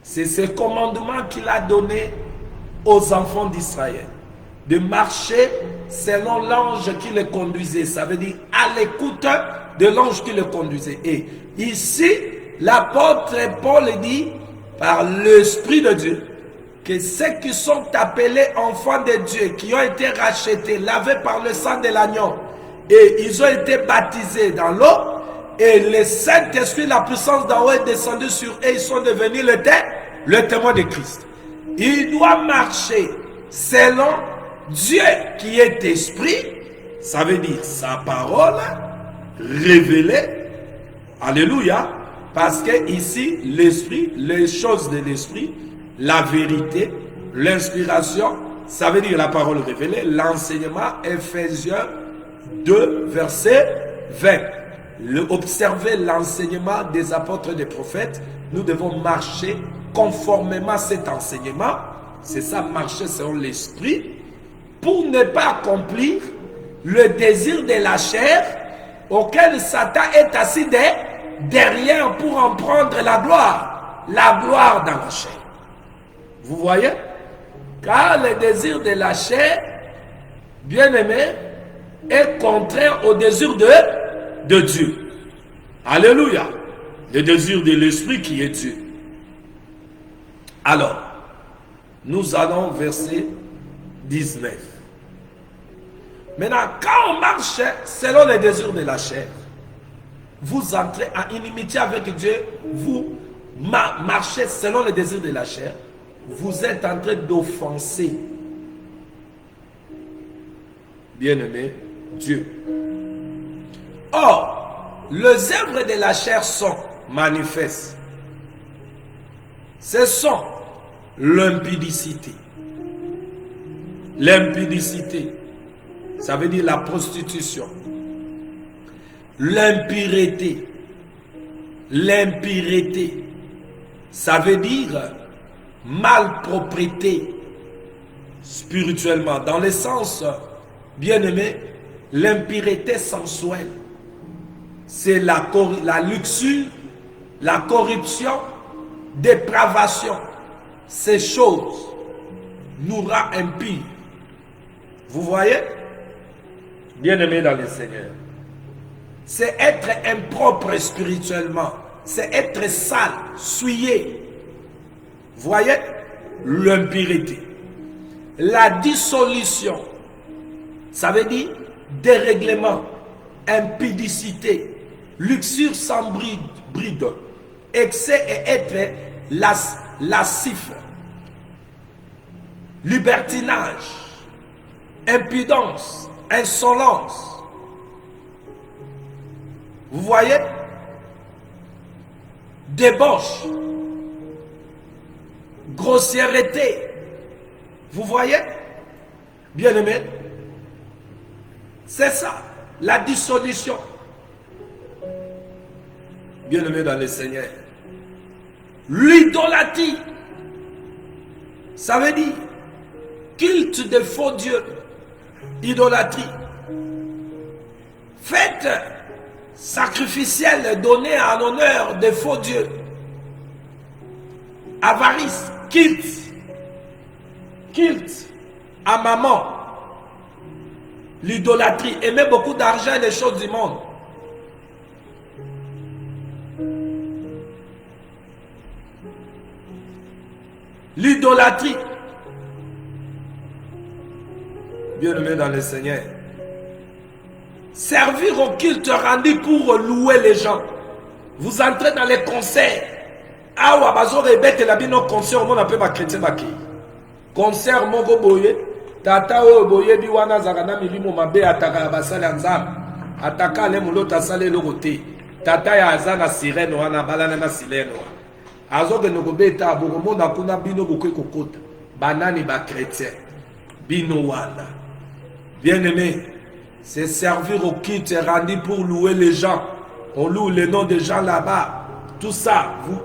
C'est ce commandement qu'il a donné aux enfants d'Israël, de marcher selon l'ange qui les conduisait. Ça veut dire à l'écoute de l'ange qui les conduisait. Et ici, l'apôtre Paul dit, par l'Esprit de Dieu, que ceux qui sont appelés enfants de Dieu, qui ont été rachetés, lavés par le sang de l'agneau, et ils ont été baptisés dans l'eau, et le Saint-Esprit, la puissance d'en haut est descendue sur eux, ils sont devenus le témoin de Christ. Il doit marcher selon Dieu qui est esprit, ça veut dire sa parole révélée, alléluia, parce que ici, l'esprit, les choses de l'esprit, la vérité, l'inspiration, ça veut dire la parole révélée, l'enseignement, Ephésiens 2, verset 20. Observer l'enseignement des apôtres et des prophètes, nous devons marcher conformément à cet enseignement, c'est ça, marcher selon l'esprit, pour ne pas accomplir le désir de la chair auquel Satan est assis derrière pour en prendre la gloire dans la chair. Vous voyez? Car le désir de la chair, bien aimé, est contraire au désir de Dieu. Alléluia. Le désir de l'esprit qui est Dieu. Alors, nous allons au verset 19. Maintenant, quand on marche selon les désirs de la chair, vous entrez en inimitié avec Dieu, vous marchez selon les désirs de la chair, vous êtes en train d'offenser, bien-aimé, Dieu. Or, les œuvres de la chair sont manifestes. Ce sont l'impudicité. L'impudicité, ça veut dire la prostitution. L'impureté. L'impureté, ça veut dire malpropreté spirituellement. Dans le sens, bien aimé, l'impureté sensuelle. C'est la luxure, la corruption, dépravation. Ces choses nous rendent impurs. Vous voyez? Bien aimé dans le Seigneur. C'est être impropre spirituellement. C'est être sale, souillé. Vous voyez? L'impureté. La dissolution. Ça veut dire dérèglement, impudicité, luxure sans bride, excès et être lascif, libertinage, impudence, insolence. Vous voyez? Débauche, grossièreté. Vous voyez? Bien aimé, c'est ça, la dissolution. Bien aimé dans le Seigneur. L'idolâtrie, ça veut dire culte de faux dieux. Idolâtrie. Fête sacrificielle donnée en honneur des faux dieux. Avarice, culte à maman. L'idolâtrie, aimer beaucoup d'argent et les choses du monde. L'idolâtrie. Bien-aimé dans le Seigneur. Servir au culte rendu pour louer les gens. Vous entrez dans les concerts. Ah, ou à bazo rebête la bino concert, on appelle ma chrétien ma qui. concert moko boye tata oyo boyebi wana azalaka na milimo mabe ataka ya basali ya nzambe ataka ale molota asala eloko te tata ya aza na sirene wana balana na sirene wana azokende kobeta bokomona kuna bino bokoki kokota banani bakretien bino wana bien aimé c'est servir au culte rendu pour louer les gens on loue les noms des gens là-bas tout ça vous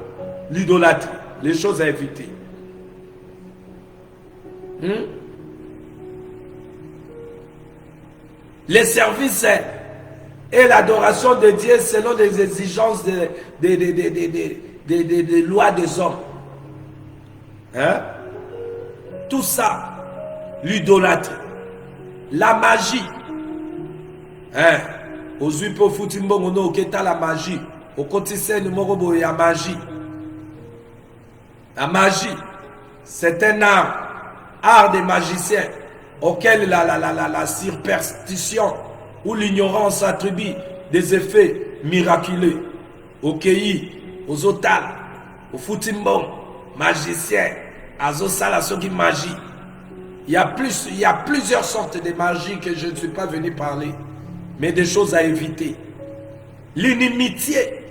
l'idolâtrie les choses à éviter. Les services et l'adoration de Dieu selon les exigences des lois des hommes. Hein? Tout ça, l'idolâtrie, la magie. Hein? Aux upo futimbongo qui est la magie. Au quotidien, nous y a magie. La magie, c'est un art des magiciens auquel la superstition ou l'ignorance attribue des effets miraculeux. Au Kei, aux otal, au futimbon, magicien, à Zosala, ceux qui magie. Il y a plusieurs sortes de magie que je ne suis pas venu parler, mais des choses à éviter. L'inimitié.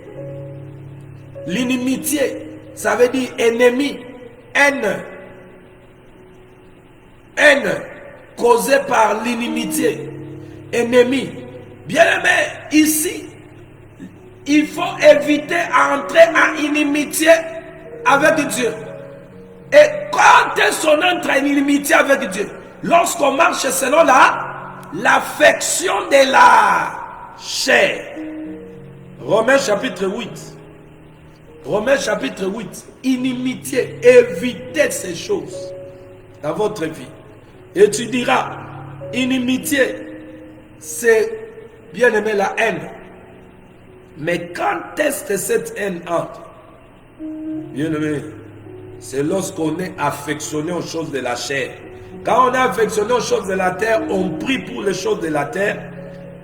L'inimitié. Ça veut dire ennemi, haine causée par l'inimitié, ennemi. Bien aimé, ici, il faut éviter d'entrer en inimitié avec Dieu. Et quand est-ce qu'on entre en inimitié avec Dieu? Lorsqu'on marche selon l'affection de la chair. Romains chapitre 8. Romains chapitre 8, inimitié, évitez ces choses dans votre vie. Et tu diras, inimitié, c'est bien aimé la haine. Mais quand est-ce que cette haine entre? Bien aimé, c'est lorsqu'on est affectionné aux choses de la chair. Quand on est affectionné aux choses de la terre, on prie pour les choses de la terre.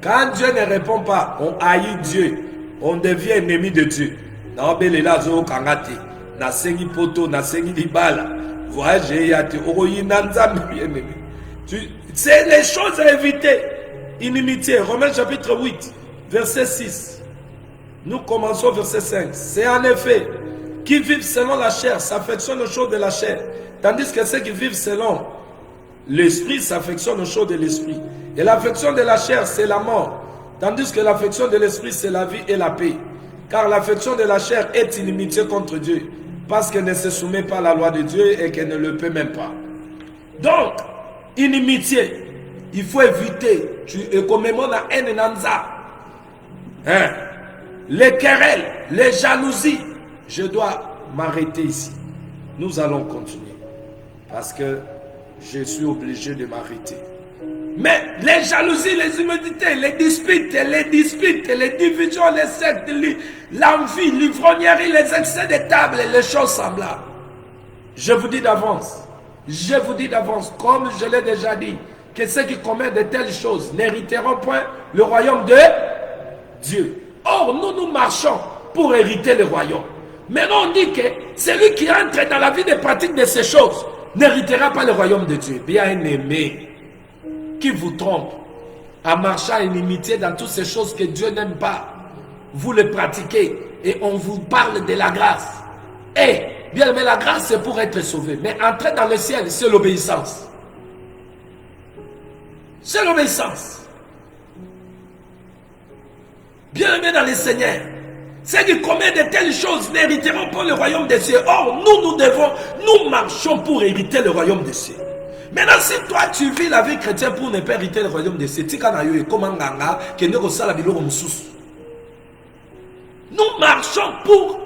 Quand Dieu ne répond pas, on haït Dieu. On devient ennemi de Dieu. C'est les choses à éviter. Inimitié. Romains chapitre 8, verset 6. Nous commençons verset 5. C'est en effet, qui vivent selon la chair s'affectionnent aux choses de la chair, tandis que ceux qui vivent selon l'esprit s'affectionnent aux choses de l'esprit. Et l'affection de la chair, c'est la mort, tandis que l'affection de l'esprit, c'est la vie et la paix. Car l'affection de la chair est inimitié contre Dieu, parce qu'elle ne se soumet pas à la loi de Dieu et qu'elle ne le peut même pas. Donc, inimitié, il faut éviter. Et comme la haine nanza, hein? Les querelles, les jalousies. Je dois m'arrêter ici. Nous allons continuer, parce que je suis obligé de m'arrêter. Mais les jalousies, les humilités, les disputes, les divisions, les sectes, l'envie, l'ivrognerie, les excès de table et les choses semblables. Je vous dis d'avance, comme je l'ai déjà dit, que ceux qui commettent de telles choses n'hériteront point le royaume de Dieu. Or, nous marchons pour hériter le royaume. Maintenant, on dit que celui qui entre dans la vie des pratiques de ces choses n'héritera pas le royaume de Dieu. Bien aimé, qui vous trompe en marchant en inimitié dans toutes ces choses que Dieu n'aime pas, vous les pratiquez et on vous parle de la grâce. Et bien aimé, la grâce c'est pour être sauvé, mais entrer dans le ciel c'est l'obéissance. C'est l'obéissance. Bien aimé dans le Seigneur, ceux qui commettent de telles choses n'hériteront pas le royaume des cieux. Or, nous marchons pour hériter le royaume des cieux. Maintenant, si toi tu vis la vie chrétienne pour ne pas hériter le royaume des cieux, nous marchons pour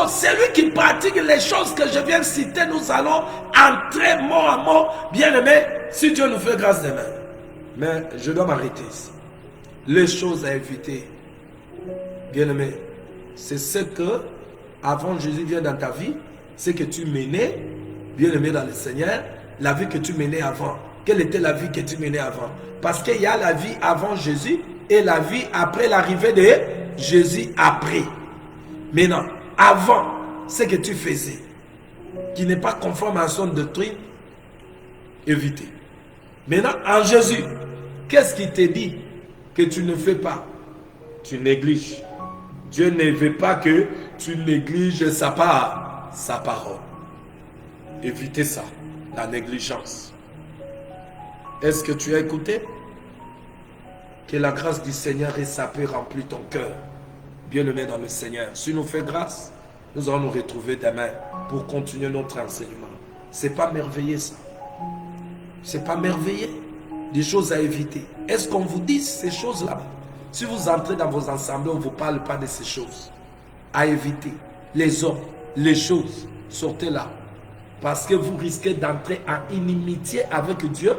celui qui pratique les choses que je viens de citer, nous allons entrer mot à mot, bien aimé, si Dieu nous fait grâce demain. Mais je dois m'arrêter ici. Les choses à éviter, bien aimé, c'est ce que, avant Jésus vient dans ta vie, c'est que tu menais, bien aimé dans le Seigneur, la vie que tu menais avant. Quelle était la vie que tu menais avant? Parce qu'il y a la vie avant Jésus et la vie après l'arrivée de Jésus après. Maintenant, avant, ce que tu faisais. qui n'est pas conforme à son doctrine, évitez. Maintenant, en Jésus, qu'est-ce qui te dit que tu ne fais pas? Tu négliges. Dieu ne veut pas que tu négliges sa parole. Évitez ça, la négligence. Est-ce que tu as écouté? Que la grâce du Seigneur et sa paix remplisse ton cœur. Bien-aimé dans le Seigneur, si nous fait grâce, nous allons nous retrouver demain pour continuer notre enseignement. C'est pas merveilleux ça. C'est pas merveilleux. Des choses à éviter. Est-ce qu'on vous dit ces choses-là? Si vous entrez dans vos assemblées, on ne vous parle pas de ces choses. À éviter. Les hommes, les choses, sortez là. Parce que vous risquez d'entrer en inimitié avec Dieu,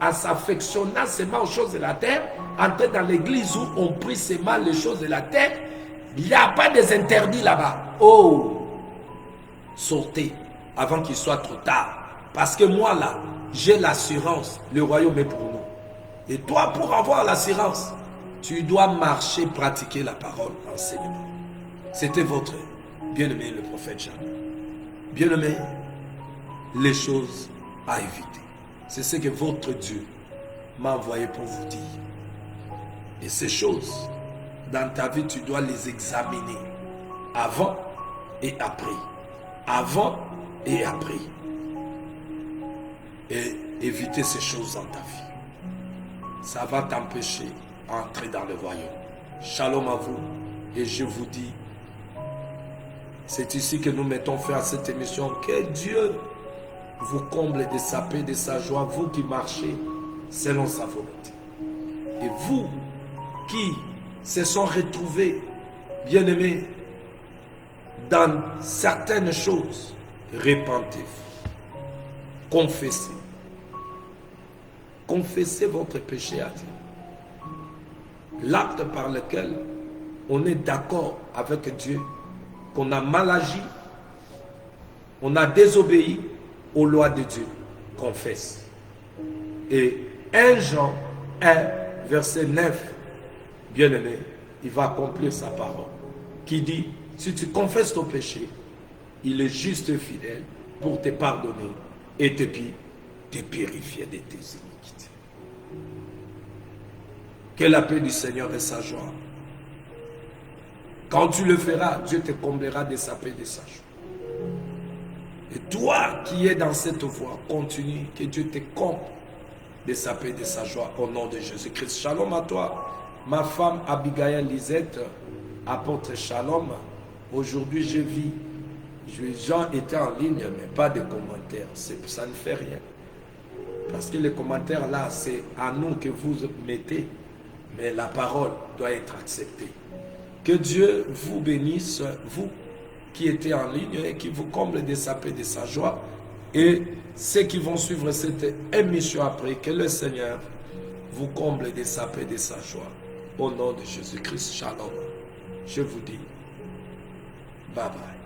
en s'affectionnant seulement aux choses de la terre, entrer dans l'église où on prie seulement les choses de la terre. Il n'y a pas des interdits là-bas. Oh! Sortez avant qu'il soit trop tard. Parce que moi là, j'ai l'assurance, le royaume est pour nous. Et toi, pour avoir l'assurance, tu dois marcher, pratiquer la parole, l'enseignement. C'était votre bien-aimé, le prophète Jean. Bien-aimé, les choses à éviter. C'est ce que votre Dieu m'a envoyé pour vous dire. Et ces choses, dans ta vie, tu dois les examiner avant et après. Avant et après. Et éviter ces choses dans ta vie. Ça va t'empêcher d'entrer dans le royaume. Shalom à vous. Et je vous dis, c'est ici que nous mettons fin à cette émission. Que Dieu vous comble de sa paix, de sa joie, vous qui marchez selon sa volonté. Et vous qui se sont retrouvés, bien-aimés, dans certaines choses, répentez-vous. Confessez. Confessez votre péché à Dieu. L'acte par lequel on est d'accord avec Dieu, qu'on a mal agi, on a désobéi aux lois de Dieu. Confesse. Et 1 Jean 1, verset 9, bien-aimé, il va accomplir sa parole, qui dit, si tu confesses ton péché, il est juste et fidèle pour te pardonner et te purifier de tes iniquités. Que la paix du Seigneur et sa joie. Quand tu le feras, Dieu te comblera de sa paix et de sa joie. Et toi qui es dans cette voie, continue, que Dieu te comble de sa paix et de sa joie au nom de Jésus-Christ. Shalom à toi, ma femme Abigail Lisette, apôtre Shalom. Aujourd'hui, je vis. Les gens étaient en ligne, mais pas de commentaires. Ça ne fait rien. Parce que les commentaires là, c'est à nous que vous mettez. Mais la parole doit être acceptée. Que Dieu vous bénisse, vous qui étiez en ligne, et qui vous comble de sa paix et de sa joie. Et ceux qui vont suivre cette émission après, que le Seigneur vous comble de sa paix et de sa joie. Au nom de Jésus-Christ, shalom. Je vous dis, bye bye.